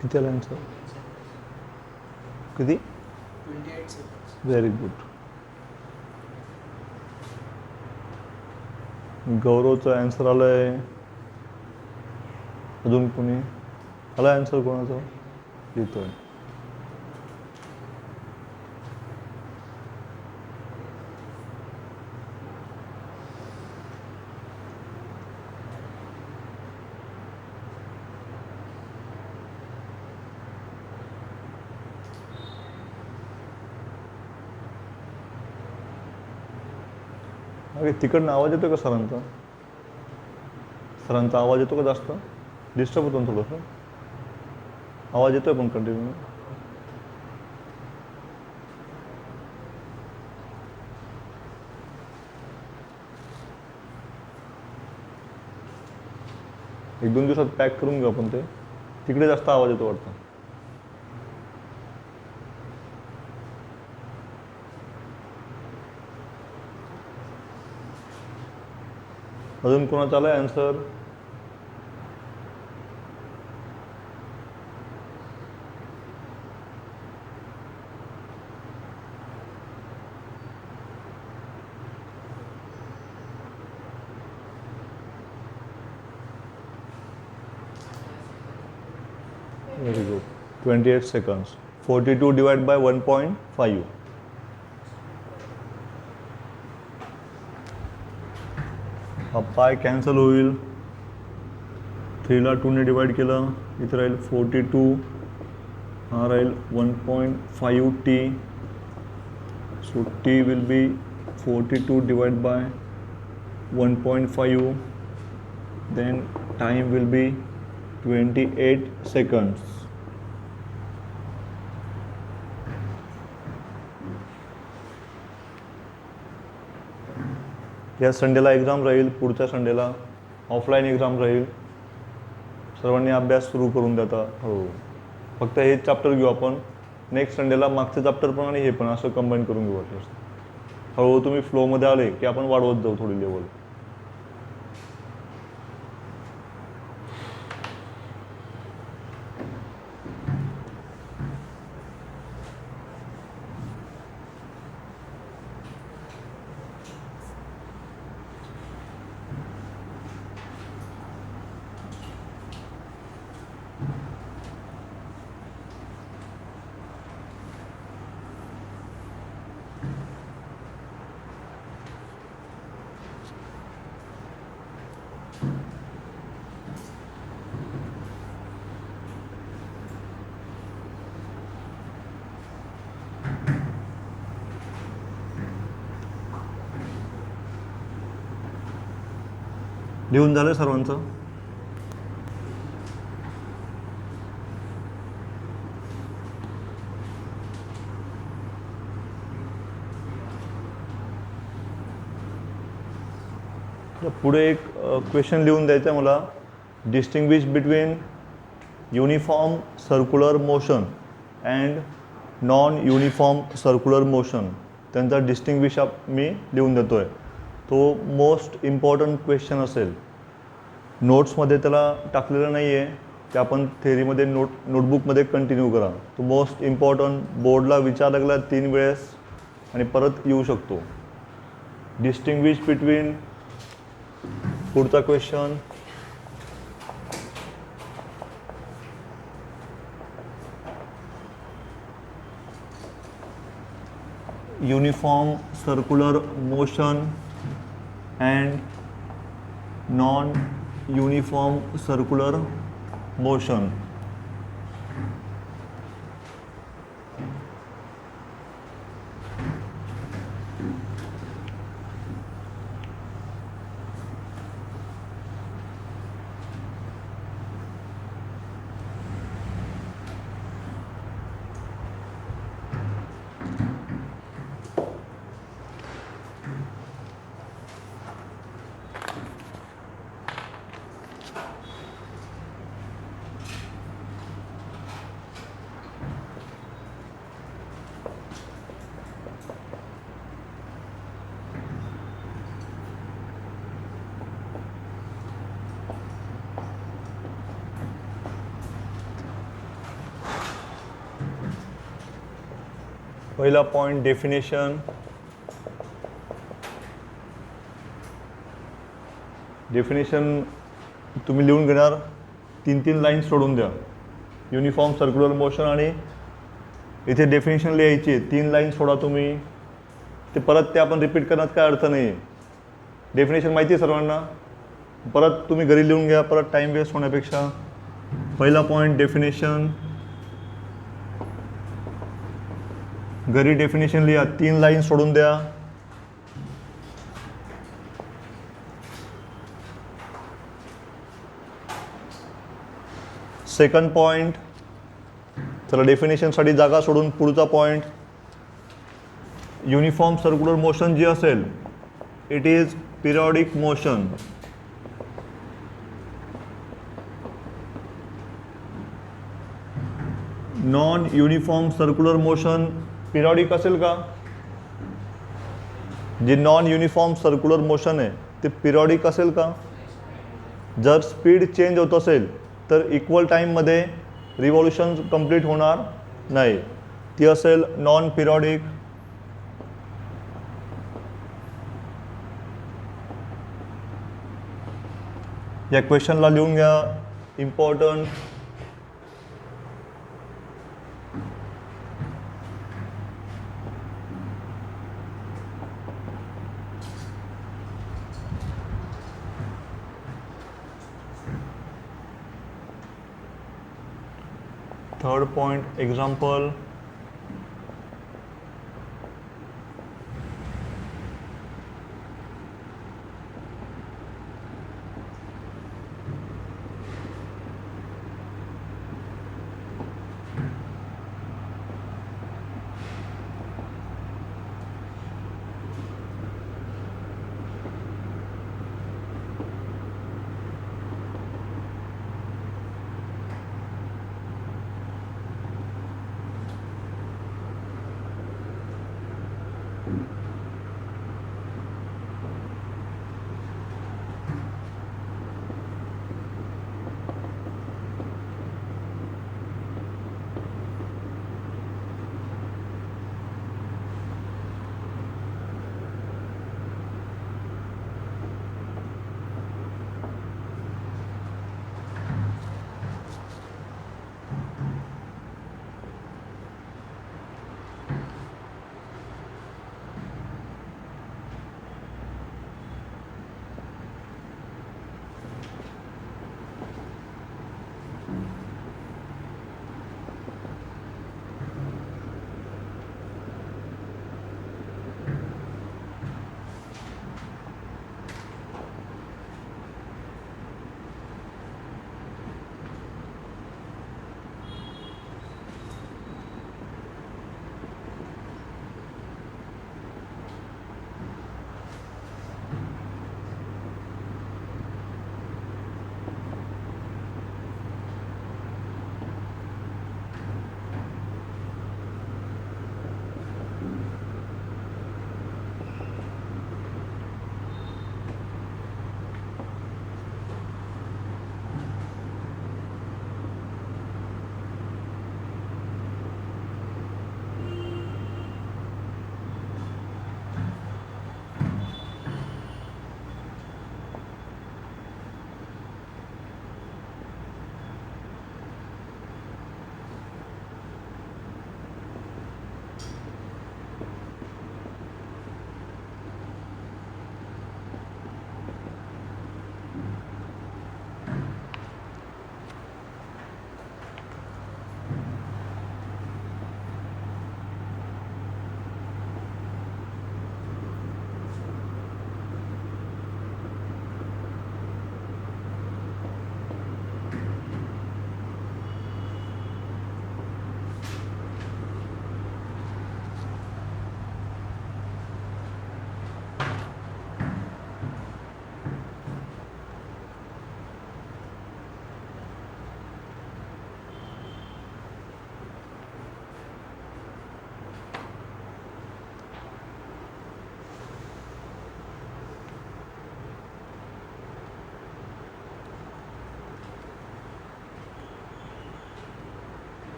किती आलं आन्सर? किती? 28 seconds. Very good. गौरवचं आन्सर आलंय. अजून कोणी आला आन्सर? कोणाचं लिहितोय? अरे तिकडनं आवाज येतो का सरांचा? सरांचा आवाज येतो का जास्त? डिस्टर्ब होतो ना थोडंसं. आवाज येतोय पण कंटिन्यू. एक दोन दिवसात पॅक करून घेऊ आपण ते. तिकडे जास्त आवाज येतो वाटतं. अजून कोणाचा आला आहे answer? Very good. 28 seconds. 42 divide by 1.5. हा पाय कॅन्सल होईल. 3ला 2ने डिवाइड केलं, इथे राहील 42. हा राहील 1.5t. So t will be 42 divide by 1.5. Then time will be 28 seconds. या संडेला एक्झाम राहील, पुढच्या संडेला ऑफलाईन एक्झाम राहील. सर्वांनी अभ्यास सुरू करून द्या आता. हो, फक्त हे चॅप्टर घेऊ आपण. नेक्स्ट संडेला मागचे चॅप्टर पण आणि हे पण असं कंबाईन करून घेऊ वाटलं. हळूहळू तुम्ही फ्लोमध्ये आले की आपण वाढवत जाऊ थोडी लेवल. लिहून झालं सर्वांचं? पुढे एक क्वेश्चन लिहून द्यायचा आहे मला. Distinguish between uniform circular motion and non uniform circular motion. त्यांचा डिस्टिंग्विश मी लिहून देतो आहे. तो मोस्ट इम्पॉर्टंट क्वेश्चन असेल. नोट्समध्ये त्याला टाकलेलं नाही आहे, ते आपण थेअरीमध्ये नोटबुकमध्ये कंटिन्यू करा. तो मोस्ट इम्पॉर्टंट, बोर्डला विचारला गेला 3 वेळेस आणि परत येऊ शकतो. डिस्टिंग्विश बिटवीन, पुढचा question, uniform circular motion and non-uniform circular motion. पहिला पॉइंट डेफिनेशन. डेफिनेशन तुम्ही लिहून घेणार, 3 लाईन सोडून द्या. युनिफॉर्म सर्क्युलर मोशन आणि इथे डेफिनेशन लिहायची आहे. 3 लाईन सोडा तुम्ही. ते परत ते आपण रिपीट करण्यात काय अर्थ नाही आहे. डेफिनेशन माहिती आहे सर्वांना. परत तुम्ही घरी लिहून घ्या, परत टाईम वेस्ट होण्यापेक्षा. पहिला पॉइंट डेफिनेशन, घरी डेफिनेशन लिहा, 3 लाईन सोडून द्या. सेकंड पॉइंट, चला डेफिनेशनसाठी जागा सोडून पुढचा पॉइंट. युनिफॉर्म सर्क्युलर मोशन जी असेल, it is periodic motion. Non uniform circular motion periodic असेल का? जे नॉन युनिफॉर्म सर्क्युलर मोशन आहे ते पिरियॉडिक असेल का? जर स्पीड चेंज होत असेल तर इक्वल टाईममध्ये रिव्हॉल्युशन कंप्लीट होणार नाही, ती असेल नॉन पिरियॉडिक. या क्वेश्चनला लिहून घ्या, इम्पॉर्टंट. Third point example.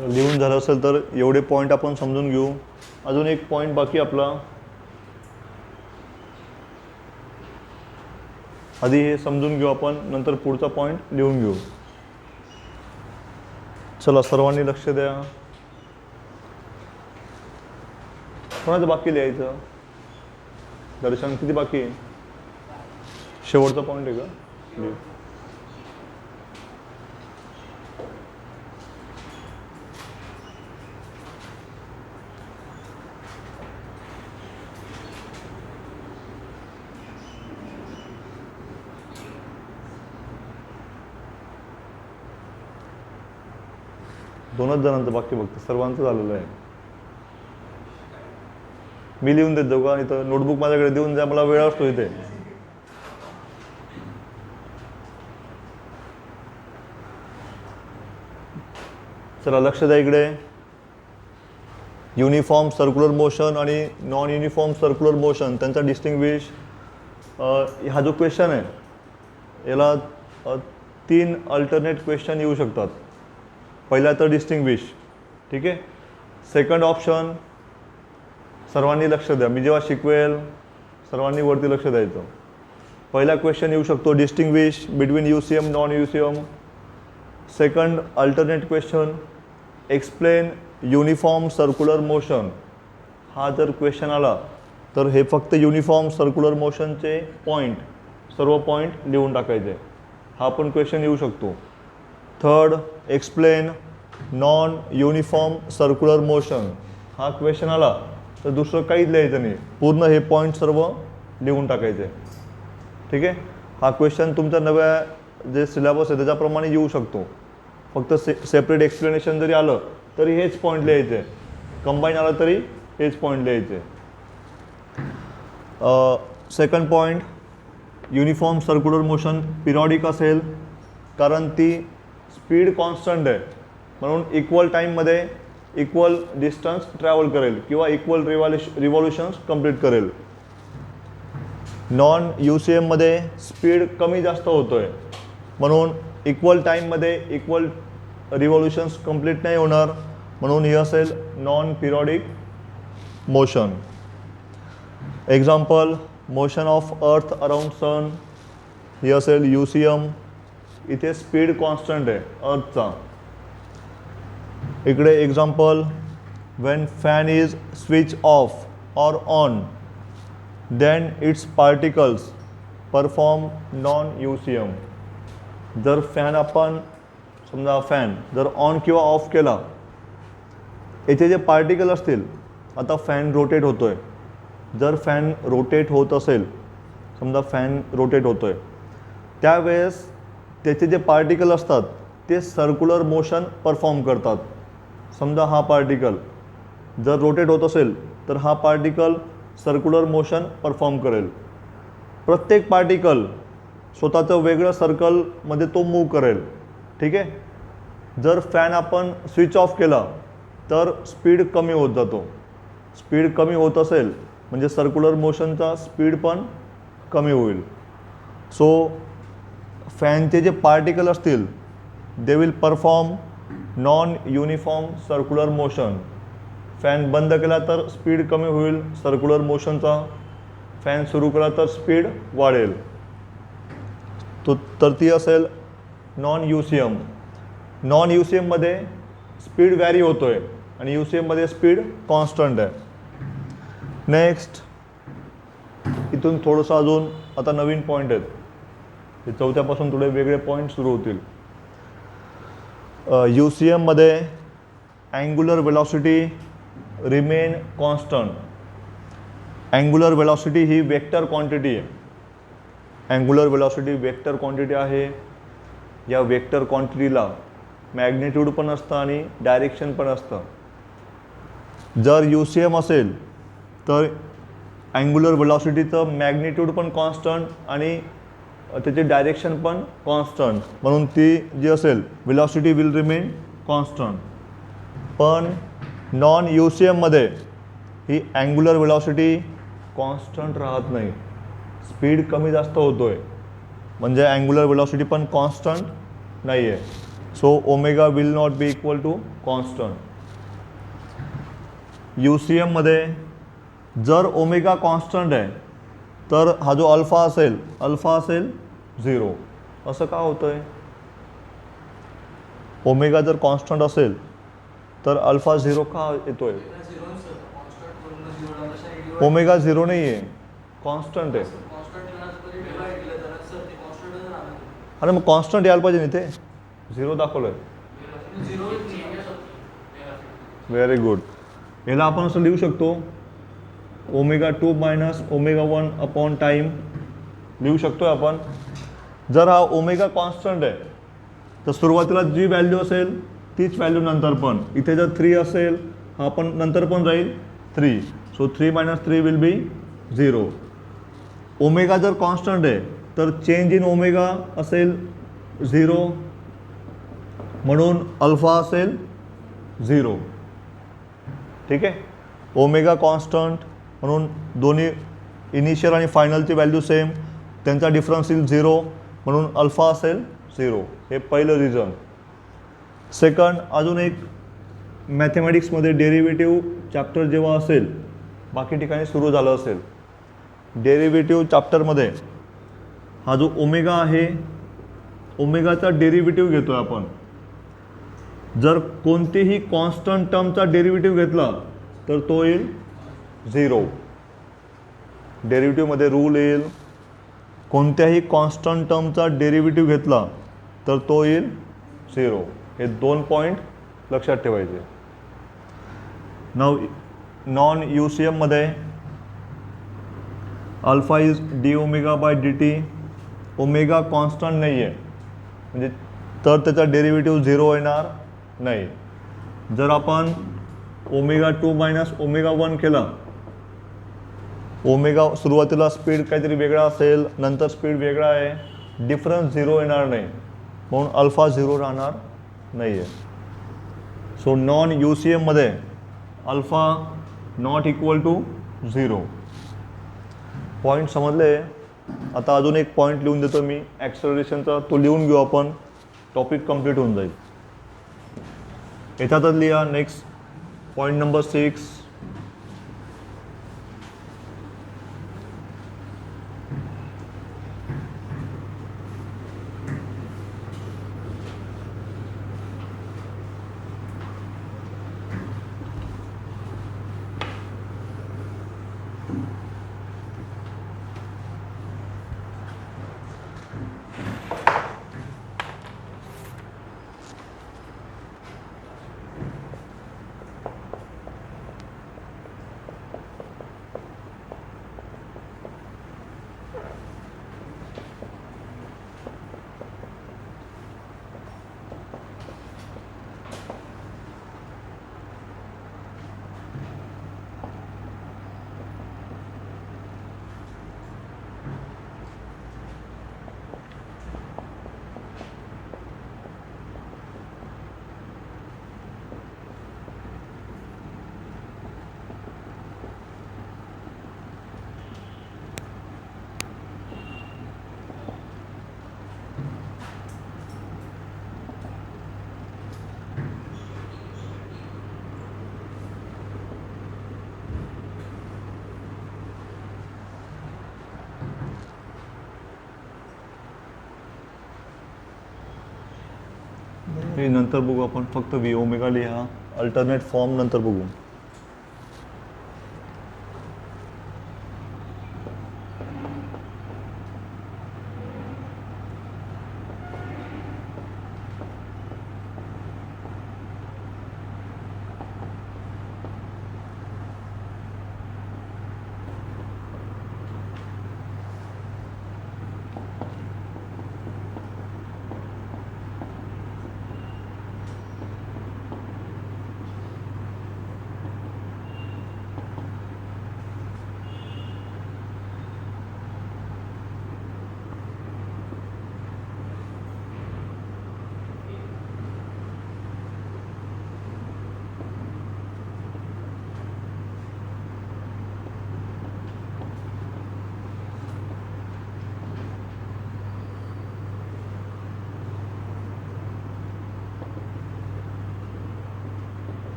लिहून झालं असेल तर एवढे पॉईंट आपण समजून घेऊ. अजून एक पॉईंट बाकी आपला. आधी हे समजून घेऊ आपण, नंतर पुढचा पॉईंट लिहून घेऊ. चला सर्वांनी लक्ष द्या. कोणाचं बाकी लिहायचं? दर्शन किती बाकी आहे? शेवटचा पॉईंट आहे का? लिहू. दोनच जणांचं बाकी बघते, सर्वांचं झालेलं आहे. मी लिहून देत जाऊ का? इथं नोटबुक माझ्याकडे देऊन जा, मला वेळ असतो इथे. चला लक्ष द्या इकडे. युनिफॉर्म सर्क्युलर मोशन आणि नॉन युनिफॉर्म सर्क्युलर मोशन त्यांचा डिस्टिंग्विश. हा जो क्वेश्चन आहे याला 3 अल्टरनेट क्वेश्चन येऊ शकतात. पहिला तर डिस्टिंग्विश, ठीक आहे. सेकंड ऑप्शन, सर्वांनी लक्ष द्या, मी जेव्हा शिकवेल सर्वांनी वरती लक्ष द्यायचं. पहिला क्वेश्चन येऊ शकतो distinguish between UCM non UCM. Second alternate question, explain uniform circular motion. हा जर क्वेश्चन आला तर हे फक्त युनिफॉर्म सर्क्युलर मोशनचे पॉईंट, सर्व पॉईंट लिहून टाकायचे. हा पण क्वेश्चन येऊ शकतो. Third, explain non uniform circular motion. हा क्वेश्चन आला तर दुसरं काहीच लिहायचं नाही, पूर्ण हे पॉईंट सर्व लिहून टाकायचे, ठीक आहे. हा क्वेश्चन तुमच्या नव्या जे सिलेबस आहे त्याच्याप्रमाणे येऊ शकतो. फक्त सेपरेट एक्सप्लेनेशन जरी आलं तरी हेच पॉईंट लिहायचे, कंबाईन आलं तरी हेच पॉईंट लिहायचे. Second point, uniform circular motion periodic असेल कारण ती स्पीड कॉन्स्टंट आहे, म्हणून इक्वल टाईममध्ये इक्वल डिस्टन्स ट्रॅव्हल करेल किंवा इक्वल रिव्हॉल्युशन्स कंप्लीट करेल. नॉन UCMमध्ये स्पीड कमी जास्त होतो आहे, म्हणून इक्वल टाईममध्ये इक्वल रिव्हॉल्युशन्स कंप्लीट नाही होणार, म्हणून हे असेल non periodic motion. Example, motion of earth around sun. हे असेल UCM. इथे स्पीड कॉन्स्टंट आहे अर्थचा. इकडे example, when fan is switch off or on then its particles perform non UCM. जर फॅन आपण समजा फॅन जर ऑन किंवा ऑफ केला, याचे जे पार्टिकल असतील, आता फॅन रोटेट होतो आहे, जर फॅन रोटेट होत असेल, समजा फॅन रोटेट होतो आहे, त्यावेळेस त्याचे जे पार्टिकल असतात ते सर्क्युलर मोशन परफॉर्म करतात. समजा हा पार्टिकल जर रोटेट होत असेल तर हा पार्टिकल सर्क्युलर मोशन परफॉर्म करेल. प्रत्येक पार्टिकल स्वतःचं वेगळं सर्कलमध्ये तो मूव करेल, ठीक आहे. जर फॅन आपण स्विच ऑफ केला तर स्पीड कमी होत जातो. स्पीड कमी होत असेल म्हणजे सर्क्युलर मोशनचा स्पीड पण कमी होईल. सो फॅनचे जे पार्टिकल असतील they will perform non uniform circular motion. Fan बंद केला तर स्पीड कमी होईल सर्क्युलर मोशनचा, फॅन सुरू केला तर स्पीड वाढेल. तर ती असेल नॉन UCM. नॉन UCMमध्ये स्पीड व्हॅरी होतो आहे आणि UCMमध्ये स्पीड कॉन्स्टंट आहे. नेक्स्ट, इथून थोडंसं अजून आता नवीन पॉईंट आहेत, हे चौथ्यापासून थोडे वेगळे पॉईंट सुरू होतील. UCMमध्ये angular velocity remain constant. Angular velocity ही वेक्टर क्वांटिटी आहे. अँग्युलर वेलॉसिटी वेक्टर क्वांटिटी आहे. या वेक्टर क्वांटिटीला मॅग्निट्यूड पण असतं आणि डायरेक्शन पण असतं. जर UCM असेल तर अँग्युलर वेलॉसिटीचं मॅग्निट्यूड पण कॉन्स्टंट आणि त्याचे डायरेक्शन पण कॉन्स्टंट, म्हणून ती जी असेल वेलॉसिटी विल रिमेन कॉन्स्टंट. पण नॉन UCMमध्ये ही अँग्युलर वेलॉसिटी कॉन्स्टंट राहत नाही, स्पीड कमी जास्त होतो आहे, म्हणजे अँग्युलर वेलॉसिटी पण कॉन्स्टंट नाही आहे. So omega will not be equal to constant. UCMमध्ये जर ओमेगा कॉन्स्टंट आहे तर हा जो अल्फा असेल 0. असं का होतं आहे? ओमेगा जर कॉन्स्टंट असेल तर अल्फा 0 का येतो आहे? ओमेगा 0 नाही आहे, कॉन्स्टंट आहे. अरे मग कॉन्स्टंट यायला पाहिजे इथे, 0 दाखवलं आहे. Very good. याला आपण असं लिहू शकतो, omega 2 minus omega 1 upon time लिहू शकतो आपण. जर हा ओमेगा कॉन्स्टंट आहे तर सुरुवातीला जी व्हॅल्यू असेल तीच व्हॅल्यू नंतर पण. इथे जर 3 असेल हा पण नंतर पण राहील 3. So 3 minus 3 will be 0. Omega जर कॉन्स्टंट आहे तर चेंज इन ओमेगा असेल 0, म्हणून अल्फा असेल 0. ठीक आहे. ओमेगा कॉन्स्टंट म्हणून दोन्ही इनिशियल आणि फायनलची व्हॅल्यू सेम, त्यांचा डिफरन्स येईल 0 म्हणून अल्फा असेल 0. हे पहिलं रिझन. सेकंड, अजून एक मॅथमॅटिक्समध्ये डेरिव्हेटिव्ह चॅप्टर जेव्हा असेल, बाकी ठिकाणी सुरू झालं असेल, डेरिव्हेटिव्ह चॅप्टरमध्ये हा जो ओमेगा आहे, ओमेगाचा डेरिव्हेटिव्ह घेतो आहे आपण. जर कोणतेही कॉन्स्टंट टर्मचा डेरिव्हेटिव्ह घेतला तर तो येईल 0. डेरिव्हेटिव्हमध्ये रूल येईल, कोणत्याही कॉन्स्टंट टर्मचा डेरिव्हेटिव्ह घेतला तर तो येईल 0. हे 2 पॉईंट लक्षात ठेवायचे. नॉन UCMमध्ये alpha is D omega by D T. Omega constant नाही आहे म्हणजे तर त्याचा डेरिव्हेटिव्ह 0 येणार नाही. जर आपण ओमेगा 2 मायनस ओमेगा 1 केला, ओमेगा सुरुवातीला स्पीड काहीतरी वेगळा असेल, नंतर स्पीड वेगळा आहे, डिफरन्स 0 येणार नाही म्हणून अल्फा 0 राहणार नाही आहे. सो नॉन UCMमध्ये alpha not equal to 0. Point समजले. आता अजून एक पॉईंट लिहून देतो मी ॲक्सलरेशनचा, तो लिहून घेऊ आपण, टॉपिक कंप्लीट होऊन जाईल. याच्यातच लिहा. Next point number 6. हे नंतर बघू आपण, फक्त V ओमेगा लिहा. अल्टरनेट फॉर्म नंतर बघू.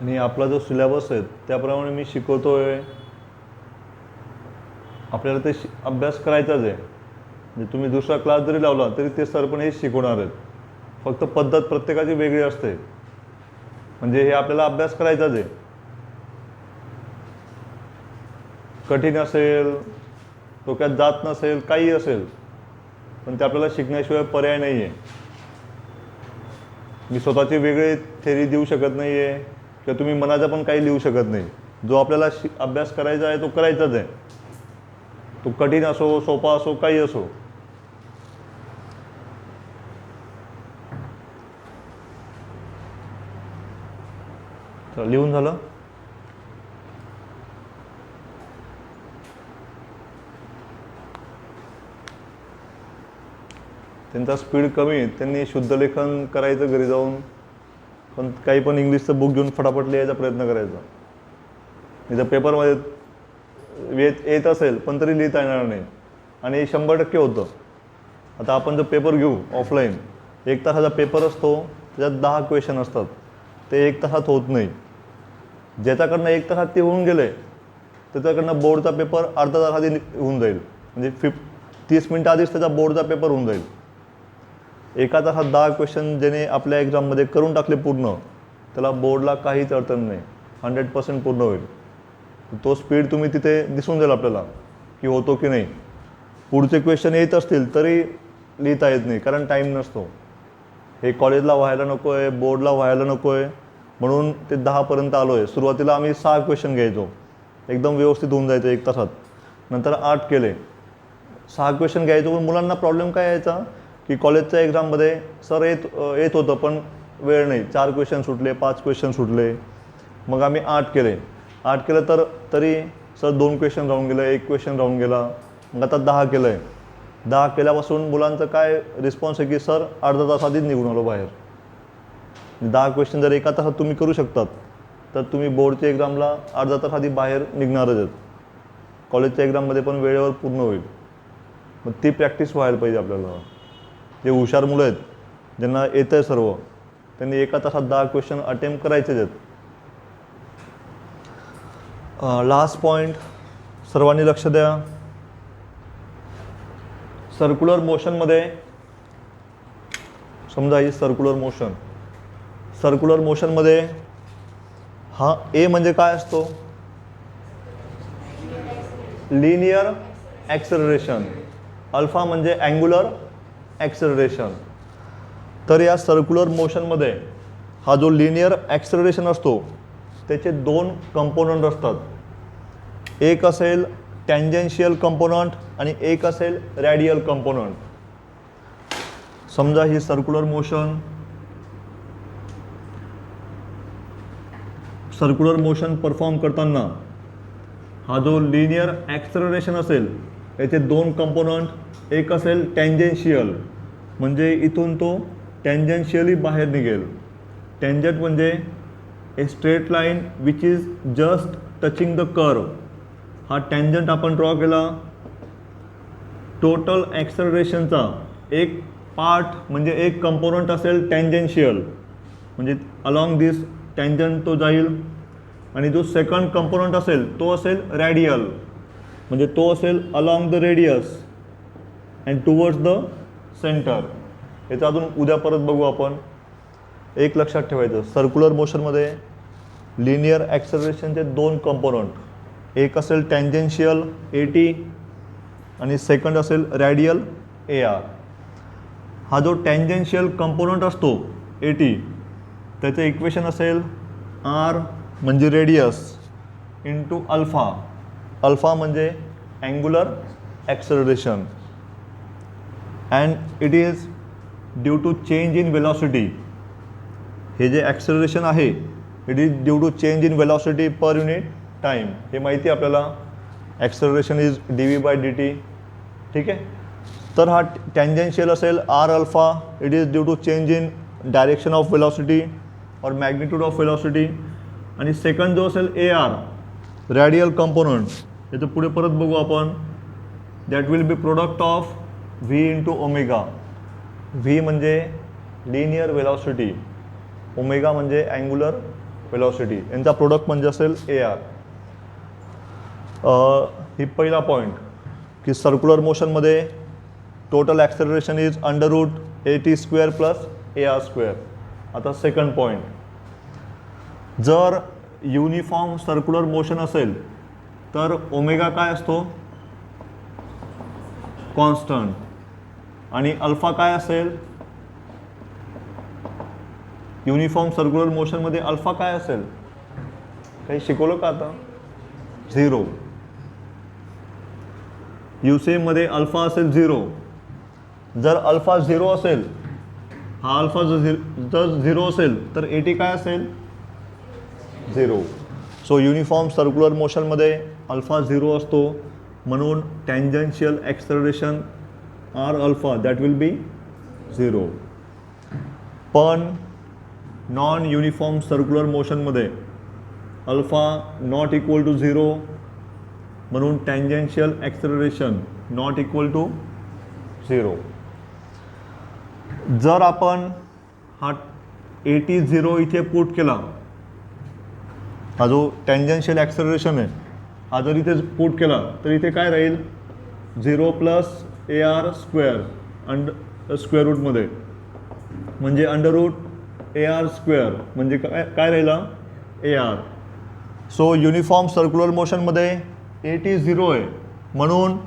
आणि आपला जो सिलेबस आहे त्याप्रमाणे मी शिकवतोय, आपल्याला ते अभ्यास करायचाच आहे. म्हणजे तुम्ही दुसरा क्लास जरी लावला तरी ते सर पण हेच शिकवणार आहेत, फक्त पद्धत प्रत्येकाची वेगळी असते. म्हणजे हे आपल्याला अभ्यास करायचाच आहे. कठीण असेल, डोक्यात जात नसेल, काही असेल, पण ते आपल्याला शिकण्याशिवाय पर्याय नाही आहे. मी स्वतःची वेगळी थेरी देऊ शकत नाही आहे किंवा तुम्ही मनाचा पण काही लिहू शकत नाही. जो आपल्याला अभ्यास करायचा आहे तो करायचाच आहे. तो कठीण असो, सोपा असो, काही असो. तर लिहून झालं? त्यांचा स्पीड कमी, त्यांनी शुद्धलेखन करायचं घरी जाऊन, पण काही पण इंग्लिशचं बुक घेऊन फटाफट लिहायचा प्रयत्न करायचा. इथं पेपरमध्ये येत असेल पण तरी लिहिता येणार नाही, आणि 100% होतं. आता आपण जर पेपर घेऊ ऑफलाईन, 1 तासाचा पेपर असतो, त्याच्यात 10 क्वेश्चन असतात, ते 1 तासात होत नाही. ज्याच्याकडनं 1 तासात ते होऊन गेले त्याच्याकडनं बोर्डचा पेपर अर्धा तास आधी होऊन जाईल. म्हणजे 30 मिनटं आधीच त्याचा बोर्डचा पेपर होऊन जाईल. 1 तासात 10 क्वेश्चन ज्याने आपल्या एक्झाममध्ये करून टाकले पूर्ण, त्याला बोर्डला काहीच अडचण नाही, 100% पूर्ण होईल. तो स्पीड तुम्ही तिथे दिसून जाईल आपल्याला की होतो की नाही. पुढचे क्वेश्चन येत असतील तरी लिहिता येत नाही, कारण टाईम नसतो. हे कॉलेजला व्हायला नको आहे, बोर्डला व्हायला नको आहे, म्हणून ते 10पर्यंत आलो आहे. सुरुवातीला आम्ही 6 क्वेश्चन घ्यायचो, एकदम व्यवस्थित होऊन जायचं 1 तासात. नंतर 8 केले. 6 क्वेश्चन घ्यायचो, पण मुलांना प्रॉब्लेम काय यायचा की कॉलेजच्या एक्झाममध्ये सर येत होतं पण वेळ नाही. 4 क्वेश्चन सुटले, 5 क्वेश्चन सुटले. मग आम्ही 8 केले. 8 केलं तर तरी सर 2 क्वेश्चन राहून गेलं, 1 क्वेश्चन राहून गेला. मग आता 10 केलं आहे. 10 केल्यापासून मुलांचं काय रिस्पॉन्स आहे की सर अर्धा तास आधीच निघून आलो बाहेर. 10 क्वेश्चन जर 1 तासात तुम्ही करू शकतात तर तुम्ही बोर्डच्या एक्झामला अर्धा तास आधी बाहेर निघणारच आहेत. कॉलेजच्या एक्झाममध्ये पण वेळेवर पूर्ण होईल. मग ती प्रॅक्टिस व्हायला पाहिजे आपल्याला. जे हुशार मुलं आहेत, ज्यांना येतं आहे सर्व, त्यांनी 1 तासात 10 क्वेश्चन अटेम्प्ट करायचेच आहेत. लास्ट पॉईंट सर्वांनी लक्ष द्या. सर्क्युलर मोशनमध्ये समजा ही सर्क्युलर मोशन. सर्क्युलर मोशनमध्ये हा ए म्हणजे काय असतो? Linear acceleration. अल्फा म्हणजे अँग्युलर ॲक्सेलरेशन. तर या सर्क्युलर मोशनमध्ये हा जो लिनियर ॲक्सेलरेशन असतो त्याचे 2 कंपोनंट असतात. एक असेल टँजेन्शियल कंपोनंट आणि एक असेल रॅडियल कंपोनंट. समजा ही सर्क्युलर मोशन परफॉर्म करताना हा जो लिनियर ॲक्सेलरेशन असेल याचे 2 कंपोनंट. एक असेल टँजेन्शियल, म्हणजे इथून तो टँजेन्शियली बाहेर निघेल. टँजंट म्हणजे a straight line which is just touching the curve. हा टँजंट आपण ड्रॉ केला. टोटल ॲक्सेलरेशनचा एक पार्ट म्हणजे एक कंपोनंट असेल टँजेन्शियल, म्हणजे अलॉंग दिस टँजंट तो जाईल. आणि जो सेकंड कंपोनंट असेल तो असेल रॅडियल, म्हणजे तो असेल along the radius and towards the centre. याचं अजून उद्या परत बघू आपण. एक लक्षात ठेवायचं, सर्क्युलर मोशनमध्ये लिनियर ॲक्सेलरेशनचे 2 कंपोनंट. एक असेल टँजेन्शियल AT आणि सेकंड असेल रॅडियल AR. हा जो टँजेन्शियल कंपोनंट असतो AT, त्याचं इक्वेशन असेल R म्हणजे रेडियस इंटू अल्फा. अल्फा म्हणजे angular acceleration and it is due to change in velocity. हे जे ॲक्सेलरेशन आहे it is due to change in velocity per unit time. हे माहिती आहे आपल्याला. Acceleration is dv/dt. ठीक आहे. तर हा टँजेन्शियल असेल R अल्फा, it is due to change in direction of velocity और मॅग्निट्यूड ऑफ वेलॉसिटी. आणि सेकंड जो असेल AR रॅडियल कंपोनंट, याचं पुढे परत बघू आपण. That will be product of V into omega. V म्हणजे लिनियर वेलॉसिटी, ओमेगा म्हणजे अँग्युलर वेलॉसिटी. यांचा प्रोडक्ट म्हणजे असेल AR. ही पहिला पॉईंट की सर्क्युलर मोशनमध्ये total acceleration is under root AT² plus AR². आता सेकंड पॉईंट, जर युनिफॉर्म सर्क्युलर मोशन असेल तर ओमेगा काय असतो? कॉन्स्टंट. आणि अल्फा काय असेल? युनिफॉर्म सर्क्युलर मोशनमध्ये अल्फा काय असेल? काही शिकवलं का आता? 0. UCM अल्फा असेल 0. जर अल्फा 0 असेल, हा अल्फा जर 0 असेल तर AT काय असेल? 0. सो युनिफॉर्म सर्क्युलर मोशनमध्ये अल्फा 0 असतो, म्हणून tangential acceleration r alpha that will be 0. पण नॉन युनिफॉर्म सर्क्युलर मोशनमध्ये अल्फा नॉट इक्वल टू 0, म्हणून tangential acceleration not equal to 0. जर आपण हा AT0 इथे पुट केला, हा जो टँजन्शियल ॲक्सेलरेशन आहे हा जर इथे पुट केला तर इथे काय राहील? 0 प्लस AR² स्क्वेअर रूटमध्ये, म्हणजे अंडर रूट AR² म्हणजे काय राहिला? AR. सो युनिफॉर्म सर्क्युलर मोशनमध्ये AT0 आहे, म्हणून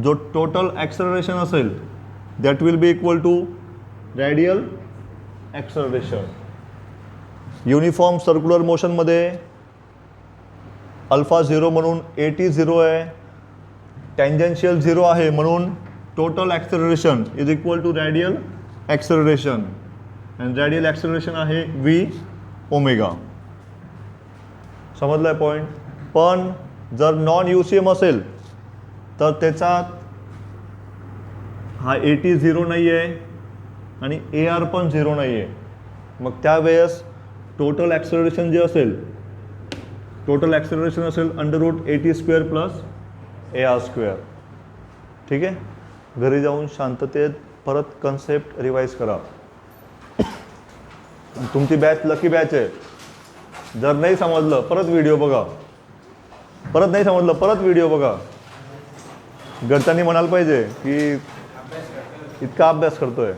जो टोटल ॲक्सेलरेशन असेल that will be equal to radial acceleration. Uniform circular मोशनमध्ये अल्फा 0 म्हणून AT0 आहे, टँजन्शियल 0 आहे, म्हणून total acceleration is equal to radial acceleration. And radial acceleration आहे V ओमेगा. समजलं आहे पॉईंट? पण जर नॉन UCM असेल तर त्याच्यात हा AT0 नाही आहे आणि AR पण 0 नाही आहे. मग त्यावेळेस टोटल ॲक्सेलरेशन जे असेल, टोटल ॲक्सेलरेशन असेल under root AT² plus AR². ठीक आहे? घरी जाऊन शांततेत परत कन्सेप्ट रिवाईज करा. तुमची बॅच लकी बॅच आहे. जर नाही समजलं परत व्हिडिओ बघा, परत नाही समजलं परत व्हिडिओ बघा. घरच्यांनी म्हणायला पाहिजे की इतका अभ्यास करतोय.